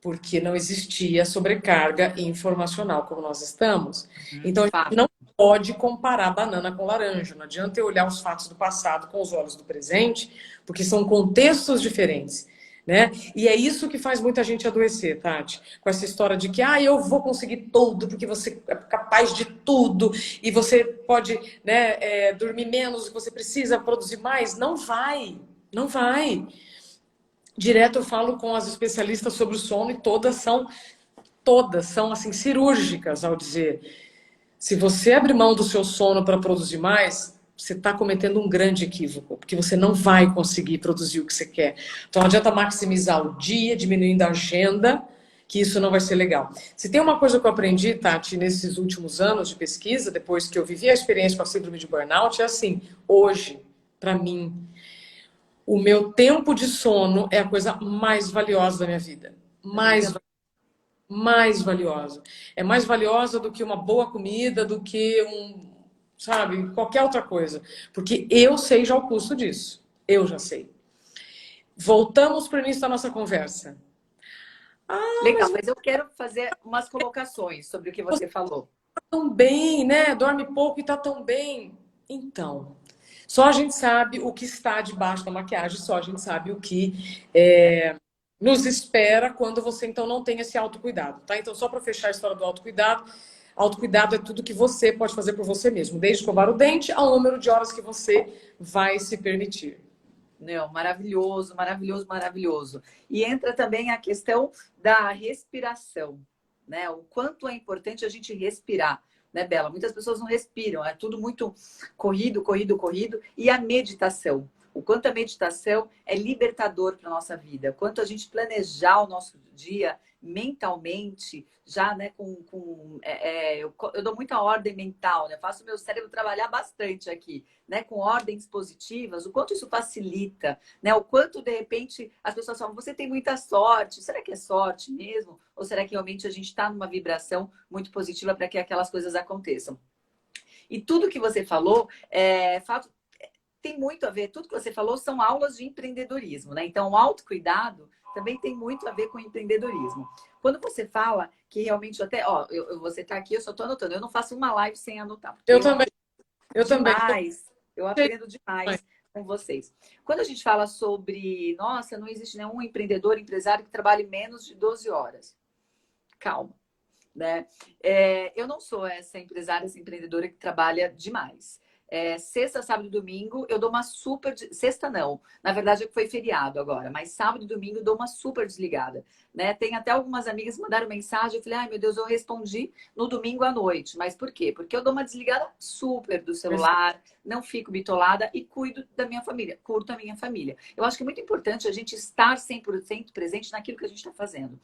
S2: Porque não existia sobrecarga informacional como nós estamos. Então, a gente
S1: Fato.
S2: não pode comparar banana com laranja. Não adianta eu olhar os fatos do passado com os olhos do presente, porque são contextos diferentes. Né? E é isso que faz muita gente adoecer, Tati. Com essa história de que eu vou conseguir tudo, porque você é capaz de tudo, e você pode, né, dormir menos, você precisa produzir mais. Não vai, não vai. Direto eu falo com as especialistas sobre o sono e todas são assim cirúrgicas ao dizer: se você abrir mão do seu sono para produzir mais, você está cometendo um grande equívoco, porque você não vai conseguir produzir o que você quer. Então não adianta maximizar o dia, diminuindo a agenda, que isso não vai ser legal. Se tem uma coisa que eu aprendi, Tati, nesses últimos anos de pesquisa, depois que eu vivi a experiência com a síndrome de burnout, é assim: hoje, para mim, o meu tempo de sono é a coisa mais valiosa da minha vida. Mais valiosa. É mais valiosa do que uma boa comida, do que sabe, qualquer outra coisa. Porque eu sei já o custo disso. Eu já sei. Voltamos para o início da nossa conversa.
S1: Legal, mas eu quero fazer umas colocações sobre o que você falou.
S2: Tá tão bem, né? Dorme pouco e tá tão bem. Então, só a gente sabe o que está debaixo da maquiagem, só a gente sabe o que nos espera quando você então não tem esse autocuidado, tá? Então, só para fechar a história do autocuidado é tudo que você pode fazer por você mesmo, desde escovar o dente ao número de horas que você vai se permitir.
S1: Não, maravilhoso, maravilhoso, maravilhoso. E entra também a questão da respiração, né? O quanto é importante a gente respirar, né, Bela? Muitas pessoas não respiram, é tudo muito corrido, corrido, corrido. E a meditação. O quanto a meditação é libertador para a nossa vida. O quanto a gente planejar o nosso dia mentalmente, já, né, eu dou muita ordem mental, né? Eu faço o meu cérebro trabalhar bastante aqui, né, com ordens positivas, o quanto isso facilita, né? O quanto, de repente, as pessoas falam, você tem muita sorte. Será que é sorte mesmo? Ou será que realmente a gente está numa vibração muito positiva para que aquelas coisas aconteçam? E tudo que você falou, tem muito a ver, tudo que você falou são aulas de empreendedorismo, né? Então, o autocuidado também tem muito a ver com empreendedorismo. Quando você fala que realmente até, você está aqui, eu só estou anotando, eu não faço uma live sem anotar.
S2: Eu também.
S1: Eu aprendo demais com vocês. Quando a gente fala sobre, nossa, não existe nenhum empreendedor, empresário que trabalhe menos de 12 horas. Calma, né? Eu não sou essa empresária, essa empreendedora que trabalha demais. Sexta, sábado e domingo, eu dou uma super... Sexta não, na verdade é que foi feriado agora, mas sábado e domingo eu dou uma super desligada, né? Tem até algumas amigas que mandaram mensagem, eu falei, ai meu Deus, eu respondi no domingo à noite. Mas por quê? Porque eu dou uma desligada super do celular, não fico bitolada e cuido da minha família, curto a minha família. Eu acho que é muito importante a gente estar 100% presente naquilo que a gente está fazendo.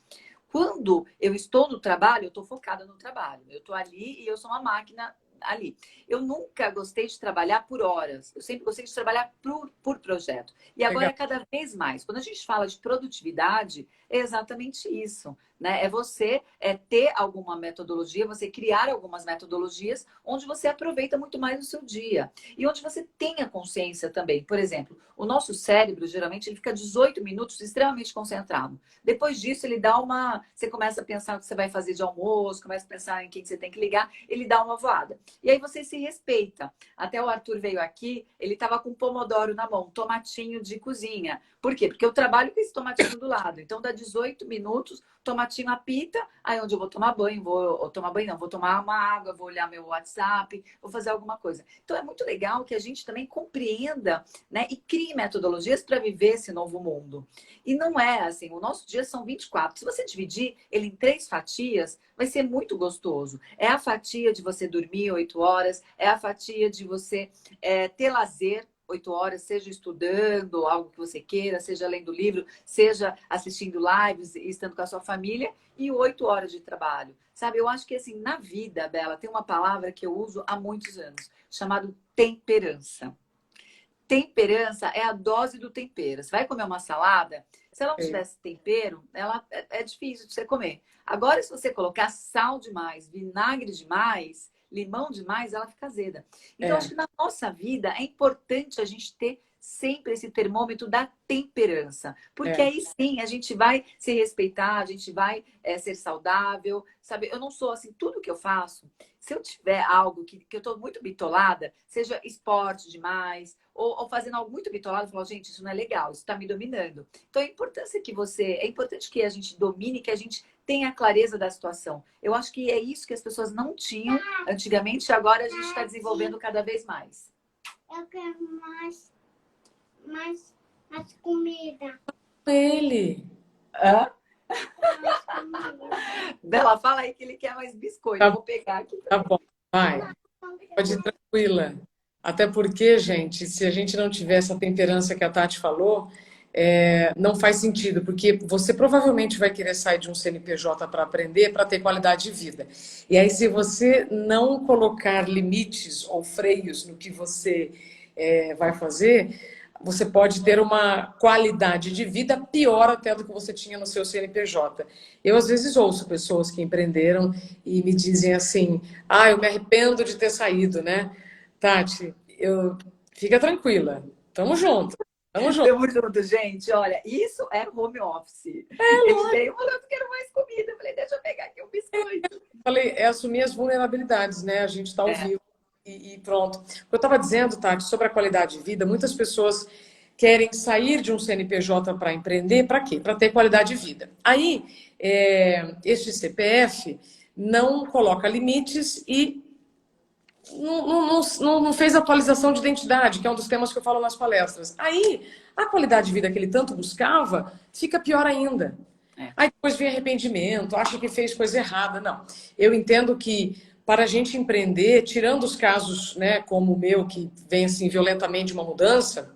S1: Quando eu estou no trabalho, eu estou focada no trabalho. Eu estou ali e eu sou uma máquina ali. Eu nunca gostei de trabalhar por horas. Eu sempre gostei de trabalhar por projeto. E agora,
S2: Legal.
S1: cada vez mais, quando a gente fala de produtividade, é exatamente isso, né? É você ter alguma metodologia, você criar algumas metodologias onde você aproveita muito mais o seu dia. E onde você tenha consciência também. Por exemplo, o nosso cérebro, geralmente, ele fica 18 minutos extremamente concentrado. Depois disso, ele dá uma... Você começa a pensar o que você vai fazer de almoço, começa a pensar em quem você tem que ligar, ele dá uma voada. E aí você se respeita. Até o Arthur veio aqui, ele estava com pomodoro na mão, tomatinho de cozinha. Por quê? Porque eu trabalho com esse tomatinho do lado. Então dá 18 minutos, tomatinho apita, aí onde eu vou tomar banho, vou tomar banho não, vou tomar uma água, vou olhar meu WhatsApp, vou fazer alguma coisa. Então é muito legal que a gente também compreenda, né, e crie metodologias para viver esse novo mundo. E não é assim, o nosso dia são 24. Se você dividir ele em 3 fatias, vai ser muito gostoso. É a fatia de você dormir 8 horas, é a fatia de você ter lazer 8 horas, seja estudando algo que você queira, seja lendo livro, seja assistindo lives e estando com a sua família, e 8 horas de trabalho. Sabe, eu acho que assim, na vida, Bela, tem uma palavra que eu uso há muitos anos, chamado temperança. Temperança é a dose do tempero. Você vai comer uma salada, se ela não tivesse tempero, ela é difícil de você comer. Agora, se você colocar sal demais, vinagre demais, limão demais, ela fica azeda. Então, acho que na nossa vida é importante a gente ter sempre esse termômetro da temperança. Porque aí sim a gente vai se respeitar, a gente vai ser saudável, sabe? Eu não sou assim, tudo que eu faço, se eu tiver algo que eu tô muito bitolada, seja esporte demais, ou fazendo algo muito bitolado, eu falo, gente, isso não é legal, isso tá me dominando. Então, é importante que a gente domine, que a gente tenha a clareza da situação. Eu acho que é isso que as pessoas não tinham antigamente, e agora a gente está desenvolvendo cada vez mais.
S3: Eu quero mais comida.
S2: Ele.
S1: Hã?
S3: Mais comida.
S1: Bela, fala aí que ele quer mais biscoito.
S2: Tá,
S1: Eu vou pegar aqui.
S2: tá bom, vai. Pode ir tranquila. Até porque, gente, se a gente não tiver essa temperança que a Tati falou, não faz sentido, porque você provavelmente vai querer sair de um CNPJ para aprender, para ter qualidade de vida. E aí, se você não colocar limites ou freios no que você vai fazer, você pode ter uma qualidade de vida pior até do que você tinha no seu CNPJ. Eu, às vezes, ouço pessoas que empreenderam e me dizem assim, eu me arrependo de ter saído, né? Tati, fica tranquila. Tamo junto. Tamo junto.
S1: Tamo junto, gente. Olha, isso é home office. Ele veio falando que quero mais comida. Eu falei, deixa eu pegar aqui um biscoito.
S2: Falei, assumir as vulnerabilidades, né? A gente está ao vivo e pronto. O que eu estava dizendo, Tati, sobre a qualidade de vida, muitas pessoas querem sair de um CNPJ para empreender, para quê? Para ter qualidade de vida. Aí, este CPF não coloca limites e não fez atualização de identidade, que é um dos temas que eu falo nas palestras. Aí, a qualidade de vida que ele tanto buscava fica pior ainda. Aí depois vem arrependimento, acha que fez coisa errada. Não. Eu entendo que para a gente empreender, tirando os casos, né, como o meu, que vem assim violentamente uma mudança,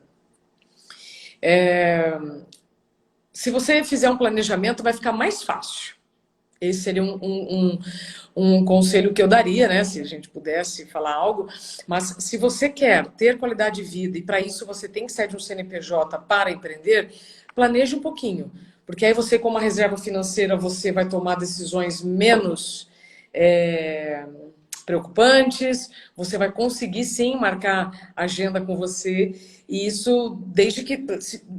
S2: se você fizer um planejamento, vai ficar mais fácil. Esse seria um conselho que eu daria, né? Se a gente pudesse falar algo. Mas se você quer ter qualidade de vida e para isso você tem que sair de um CNPJ para empreender, planeje um pouquinho. Porque aí você, com uma reserva financeira, você vai tomar decisões menos preocupantes, você vai conseguir sim marcar agenda com você. E isso, desde que,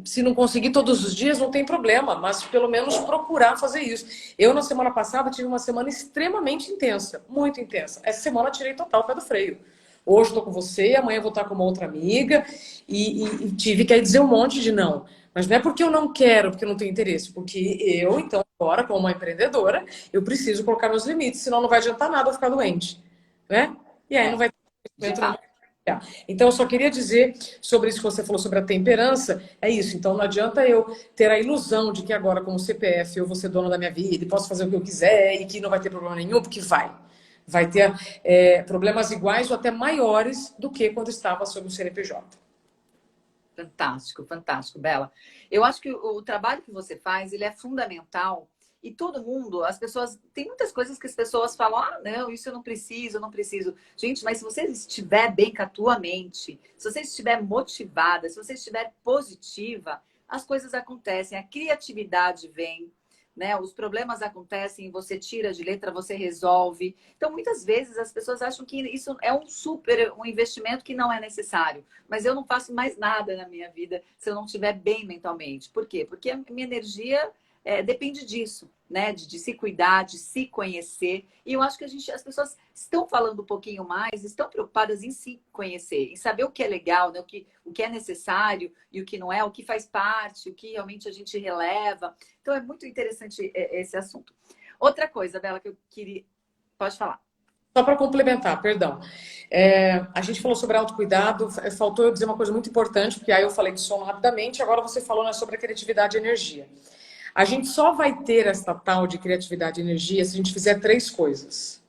S2: se não conseguir todos os dias, não tem problema, mas pelo menos procurar fazer isso. Eu, na semana passada, tive uma semana extremamente intensa, muito intensa. Essa semana eu tirei total o pé do freio. Hoje estou com você, amanhã vou estar com uma outra amiga e tive que dizer um monte de não. Mas não é porque eu não quero, porque eu não tenho interesse, porque eu, então, agora, como uma empreendedora, eu preciso colocar meus limites, senão não vai adiantar nada eu ficar doente, né? E aí não vai ter. Então, eu só queria dizer sobre isso que você falou sobre a temperança, é isso. Então, não adianta eu ter a ilusão de que agora, como CPF, eu vou ser dona da minha vida e posso fazer o que eu quiser e que não vai ter problema nenhum, porque vai ter problemas iguais ou até maiores do que quando estava sob o CNPJ.
S1: Fantástico, fantástico, Bela. Eu acho que o trabalho que você faz, ele é fundamental. E todo mundo, as pessoas, tem muitas coisas que as pessoas falam, não, isso eu não preciso, eu não preciso. Gente, mas se você estiver bem com a tua mente, se você estiver motivada, se você estiver positiva, as coisas acontecem, a criatividade vem, né? Os problemas acontecem, você tira de letra, você resolve. Então, muitas vezes as pessoas acham que isso é um investimento que não é necessário. Mas eu não faço mais nada na minha vida se eu não estiver bem mentalmente. Por quê? Porque a minha energia depende disso. né? De se cuidar, de se conhecer. E eu acho que as pessoas estão falando um pouquinho mais, estão preocupadas em se conhecer, em saber o que é legal, né? O que é necessário e o que não é, o que faz parte, o que realmente a gente releva. Então é muito interessante esse assunto. Outra coisa, Bela, que eu queria. Pode falar.
S2: Só para complementar, perdão. A gente falou sobre autocuidado, faltou eu dizer uma coisa muito importante, porque aí eu falei de sono rapidamente, agora você falou, né, sobre a criatividade e energia. A gente só vai ter essa tal de criatividade e energia se a gente fizer três coisas.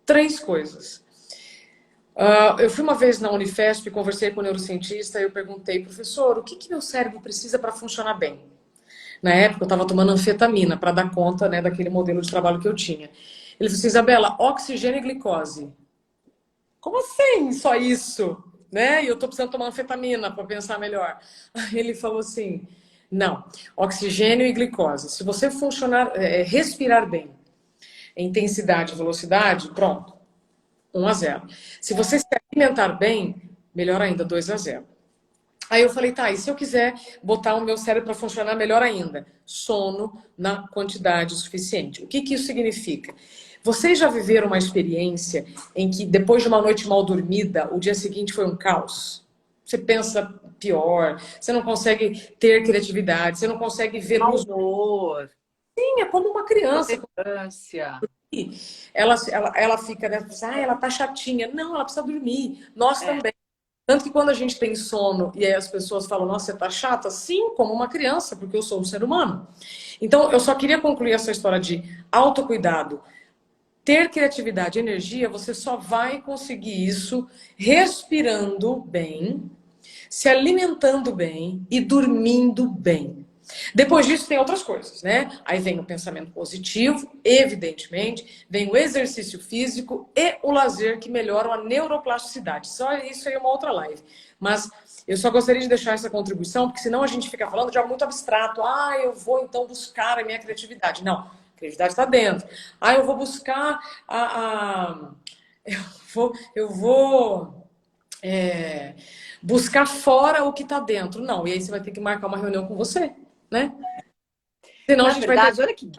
S2: Três coisas. Eu fui uma vez na Unifesp, conversei com um neurocientista e eu perguntei, professor, o que meu cérebro precisa para funcionar bem? Na época eu estava tomando anfetamina para dar conta, né, daquele modelo de trabalho que eu tinha. Ele falou assim, Isabela, oxigênio e glicose. Como assim? Só isso? Né? E eu tô precisando tomar anfetamina para pensar melhor. Aí ele falou assim, não, oxigênio e glicose. Se você funcionar, respirar bem, intensidade e velocidade, pronto, 1-0. Se você se alimentar bem, melhor ainda, 2-0. Aí eu falei, tá, e se eu quiser botar o meu cérebro para funcionar melhor ainda? Sono na quantidade suficiente. O que isso significa? Vocês já viveram uma experiência em que depois de uma noite mal dormida, o dia seguinte foi um caos? Você pensa pior, você não consegue ter criatividade, você não consegue ver
S1: Mau
S2: luz.
S1: humor,
S2: Sim, é como uma criança.
S1: tolerância.
S2: Ela fica, né? Ela tá chatinha. Não, ela precisa dormir. Nós também. Tanto que quando a gente tem sono e aí as pessoas falam, nossa, você tá chata? Sim, como uma criança, porque eu sou um ser humano. Então, eu só queria concluir essa história de autocuidado. Ter criatividade e energia, você só vai conseguir isso respirando bem, se alimentando bem e dormindo bem. Depois disso tem outras coisas, né? Aí vem o pensamento positivo, evidentemente, vem o exercício físico e o lazer que melhoram a neuroplasticidade. Só isso aí é uma outra live. Mas eu só gostaria de deixar essa contribuição, porque senão a gente fica falando de algo muito abstrato. Ah, eu vou então buscar a minha criatividade. Não, a criatividade está dentro. Ah, eu vou buscar eu vou buscar fora o que está dentro. Não, e aí você vai ter que marcar uma reunião com você, né? Senão a
S1: Na
S2: gente vai ter...
S1: verdade, olha que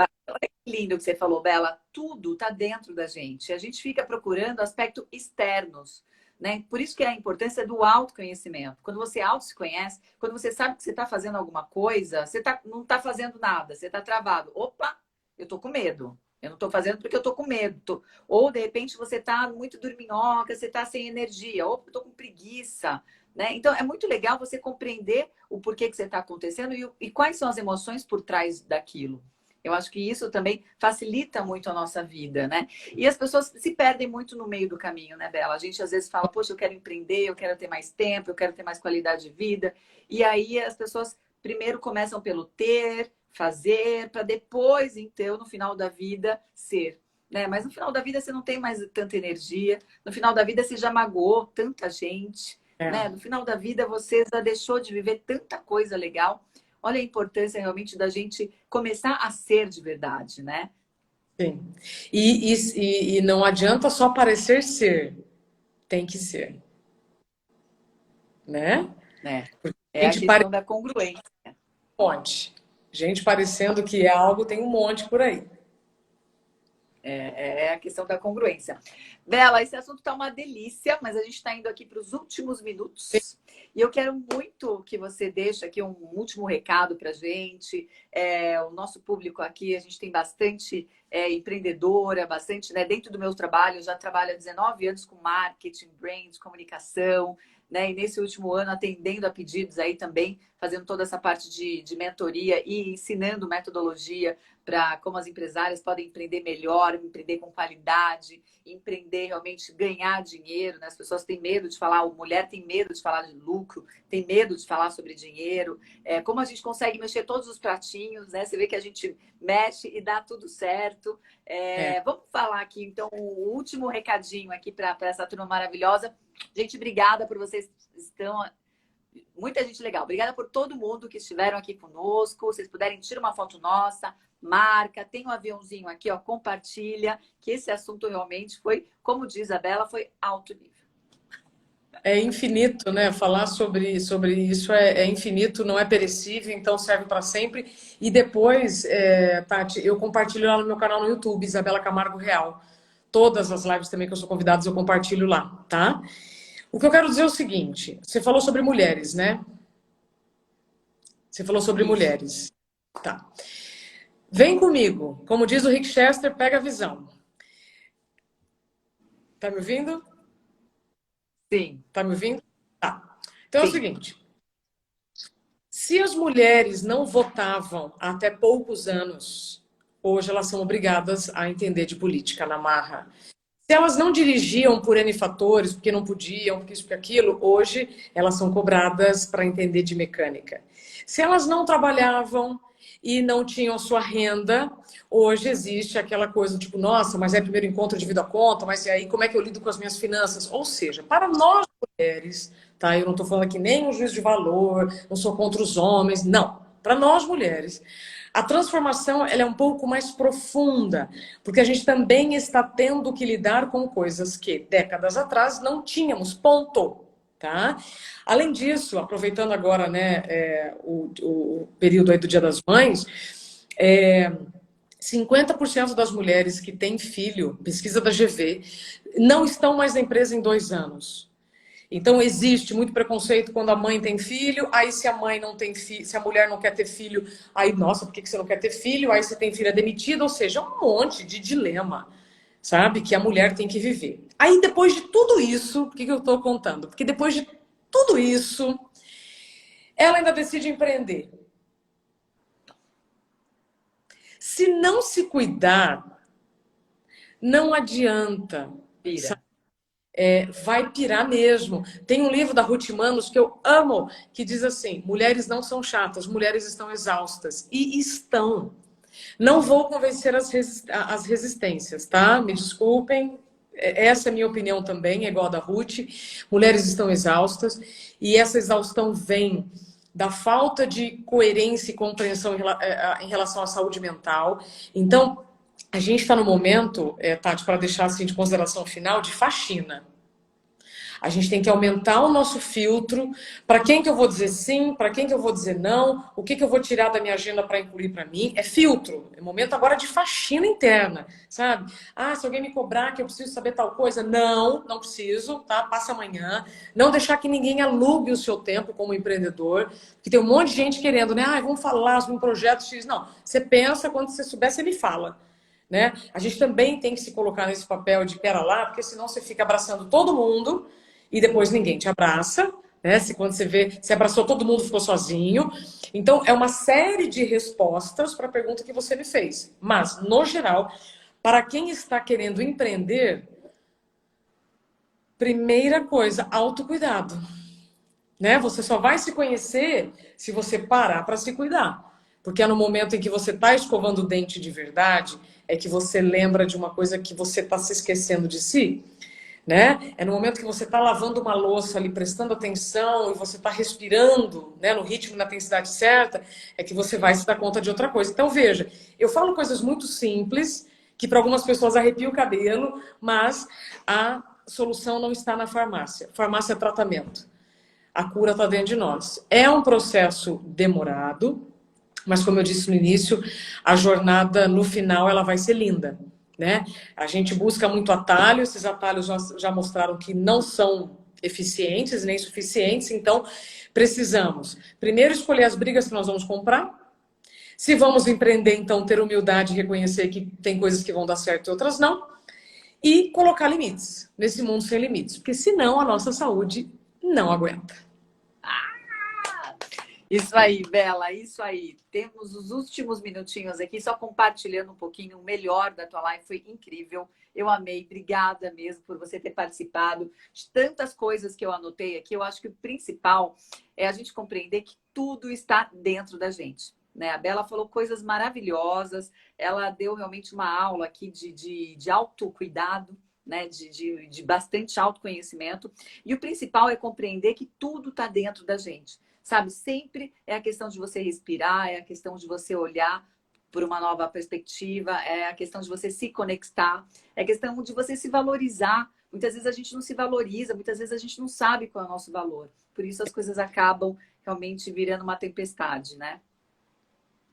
S1: lindo que você falou, Bela. Tudo está dentro da gente. A gente fica procurando aspectos externos, né? Por isso que é a importância do autoconhecimento. Quando você auto se conhece, quando você sabe que você está fazendo alguma coisa, não está fazendo nada, você está travado. Opa, eu estou com medo. Eu não estou fazendo porque eu estou com medo. Ou, de repente, você está muito dorminhoca, você está sem energia. Ou eu estou com preguiça. Né? Então, é muito legal você compreender o porquê que você está acontecendo e quais são as emoções por trás daquilo. Eu acho que isso também facilita muito a nossa vida, né? E as pessoas se perdem muito no meio do caminho, né, Bela? A gente às vezes fala, poxa, eu quero empreender, eu quero ter mais tempo, eu quero ter mais qualidade de vida. E aí as pessoas primeiro começam pelo ter, fazer, para depois, então, no final da vida, ser. Né? Mas no final da vida você não tem mais tanta energia. No final da vida você já magoou tanta gente. Né? No final da vida você já deixou de viver tanta coisa legal. Olha a importância realmente da gente começar a ser de verdade, né?
S2: Sim. E não adianta só parecer ser, tem que ser, né?
S1: É a questão da congruência.
S2: Um monte. Gente parecendo que é algo, tem um monte por aí.
S1: É a questão da congruência. Bela, esse assunto está uma delícia, mas a gente está indo aqui para os últimos minutos. E eu quero muito que você deixe aqui um último recado para a gente. O nosso público aqui, a gente tem bastante empreendedora, bastante, né? Dentro do meu trabalho, eu já trabalho há 19 anos com marketing, brand, comunicação, né? E nesse último ano, atendendo a pedidos aí também, fazendo toda essa parte de mentoria e ensinando metodologia para como as empresárias podem empreender melhor, empreender com qualidade, empreender realmente ganhar dinheiro, né? As pessoas têm medo de falar, a mulher tem medo de falar de lucro, tem medo de falar sobre dinheiro. Como a gente consegue mexer todos os pratinhos, né? Você vê que a gente mexe e dá tudo certo. Vamos falar aqui, então, o último recadinho aqui para essa turma maravilhosa. Gente, obrigada por vocês estão... Muita gente legal. Obrigada por todo mundo que estiveram aqui conosco. Se vocês puderem, tira uma foto nossa, marca, tem um aviãozinho aqui, ó, compartilha, que esse assunto realmente foi, como diz a Bela, foi alto nível.
S2: É infinito, né? Falar sobre isso é infinito, não é perecível, então serve para sempre. E depois, Tati, eu compartilho lá no meu canal no YouTube, Isabela Camargo Real. Todas as lives também que eu sou convidada, eu compartilho lá, tá? O que eu quero dizer é o seguinte: você falou sobre mulheres, né? Você falou sobre
S1: Isso.
S2: mulheres. Tá. Vem comigo. Como diz o Rick Chester, pega a visão. Tá me ouvindo?
S1: Sim,
S2: Tá me ouvindo? Tá. Então é o
S1: sim.
S2: seguinte: se as mulheres não votavam até poucos anos, hoje elas são obrigadas a entender de política na marra. Se elas não dirigiam por N fatores, porque não podiam, porque isso, porque aquilo, hoje elas são cobradas para entender de mecânica. Se elas não trabalhavam e não tinham sua renda, hoje existe aquela coisa tipo, nossa, mas é primeiro encontro de vida conta, mas e aí como é que eu lido com as minhas finanças? Ou seja, para nós mulheres, tá? Eu não estou falando aqui nem um juízo de valor, não sou contra os homens, não. Para nós mulheres, a transformação ela é um pouco mais profunda, porque a gente também está tendo que lidar com coisas que décadas atrás não tínhamos, ponto. Tá? Além disso, aproveitando agora, né, o período aí do Dia das Mães, 50% das mulheres que têm filho, pesquisa da GV, não estão mais na empresa em 2 anos. Então existe muito preconceito quando a mãe tem filho, aí se a mãe não tem filho, se a mulher não quer ter filho, aí, nossa, por que você não quer ter filho? Aí você tem filha demitida, ou seja, um monte de dilema, sabe, que a mulher tem que viver. Aí depois de tudo isso, por que eu estou contando? Porque depois de tudo isso, ela ainda decide empreender. Se não se cuidar, não adianta.
S1: Pira.
S2: Vai pirar mesmo. Tem um livro da Ruth Manos que eu amo, que diz assim: mulheres não são chatas, mulheres estão exaustas. E estão. Não vou convencer as resistências, tá? Me desculpem. Essa é a minha opinião também, é igual a da Ruth. Mulheres estão exaustas e essa exaustão vem da falta de coerência e compreensão em relação à saúde mental. Então, a gente está no momento, Tati, para deixar assim de consideração final, de faxina. A gente tem que aumentar o nosso filtro. Para quem que eu vou dizer sim? Para quem que eu vou dizer não? O que que eu vou tirar da minha agenda para incluir para mim? É filtro. É momento agora de faxina interna, sabe? Ah, se alguém me cobrar que eu preciso saber tal coisa, não, não preciso, tá? Passa amanhã. Não deixar que ninguém alugue o seu tempo como empreendedor, porque tem um monte de gente querendo, né? Ah, vamos falar sobre um projeto X. Não, você pensa, quando você souber, você me fala. Né? A gente também tem que se colocar nesse papel de pera lá, porque senão você fica abraçando todo mundo e depois ninguém te abraça, né? Se quando você vê, se abraçou todo mundo ficou sozinho. Então, é uma série de respostas para a pergunta que você me fez. Mas, no geral, para quem está querendo empreender, primeira coisa, autocuidado. Né? Você só vai se conhecer se você parar para se cuidar. Porque é no momento em que você está escovando o dente de verdade, é que você lembra de uma coisa que você está se esquecendo de si. Né? É no momento que você está lavando uma louça ali, prestando atenção, e você está respirando, né, no ritmo e na intensidade certa, é que você vai se dar conta de outra coisa. Então, veja, eu falo coisas muito simples, que para algumas pessoas arrepia o cabelo, mas a solução não está na farmácia. Farmácia é tratamento. A cura está dentro de nós. É um processo demorado, mas como eu disse no início, a jornada no final ela vai ser linda. Né? A gente busca muito atalho, esses atalhos já mostraram que não são eficientes nem suficientes, então precisamos primeiro escolher as brigas que nós vamos comprar. Se vamos empreender, então ter humildade e reconhecer que tem coisas que vão dar certo e outras não, e colocar limites nesse mundo sem limites, porque senão a nossa saúde não aguenta.
S1: Isso aí, Bela, isso aí. Temos os últimos minutinhos aqui, só compartilhando um pouquinho o melhor da tua live. Foi incrível. Eu amei. Obrigada mesmo por você ter participado de tantas coisas que eu anotei aqui. Eu acho que o principal é a gente compreender que tudo está dentro da gente. Né? A Bela falou coisas maravilhosas. Ela deu realmente uma aula aqui de autocuidado. Né, de bastante autoconhecimento. E o principal é compreender que tudo está dentro da gente. Sabe, sempre é a questão de você respirar, é a questão de você olhar por uma nova perspectiva, é a questão de você se conectar, é a questão de você se valorizar. muitas vezes a gente não se valoriza, muitas vezes a gente não sabe qual é o nosso valor. Por isso as coisas acabam realmente virando uma tempestade, né?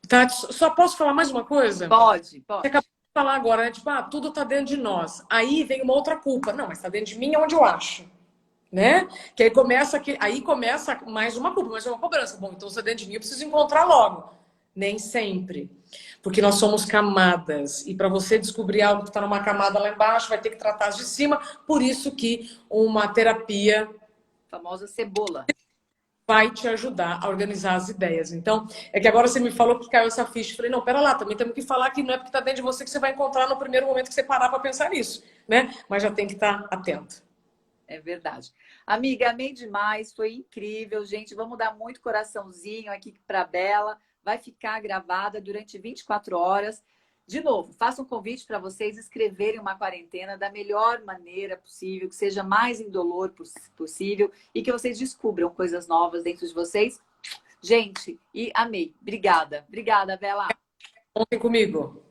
S2: Tati, só posso falar mais uma coisa?
S1: Pode,
S2: Você
S1: pode.
S2: acabou de falar agora, né? Tipo, tudo tá dentro de nós. Aí vem uma outra culpa. Não, mas tá dentro de mim é onde eu acho. Né? Que aí começa mais uma culpa, mais uma cobrança. Bom, então se é dentro de mim, eu preciso encontrar logo. Nem sempre. Porque nós somos camadas. E para você descobrir algo que está numa camada lá embaixo, vai ter que tratar as de cima. Por isso que uma terapia
S1: A famosa cebola.
S2: vai te ajudar a organizar as ideias. Então, é que agora você me falou que caiu essa ficha. Eu falei, não, pera lá, também temos que falar que não é porque está dentro de você que você vai encontrar no primeiro momento que você parar para pensar nisso, né? Mas já tem que estar atento.
S1: É verdade. Amiga, amei demais, foi incrível, gente. Vamos dar muito coraçãozinho aqui para Bela. Vai ficar gravada durante 24 horas. De novo, faço um convite para vocês escreverem uma quarentena da melhor maneira possível, que seja mais indolor possível e que vocês descubram coisas novas dentro de vocês. Gente, e amei. Obrigada. Obrigada, Bela.
S2: Contem comigo.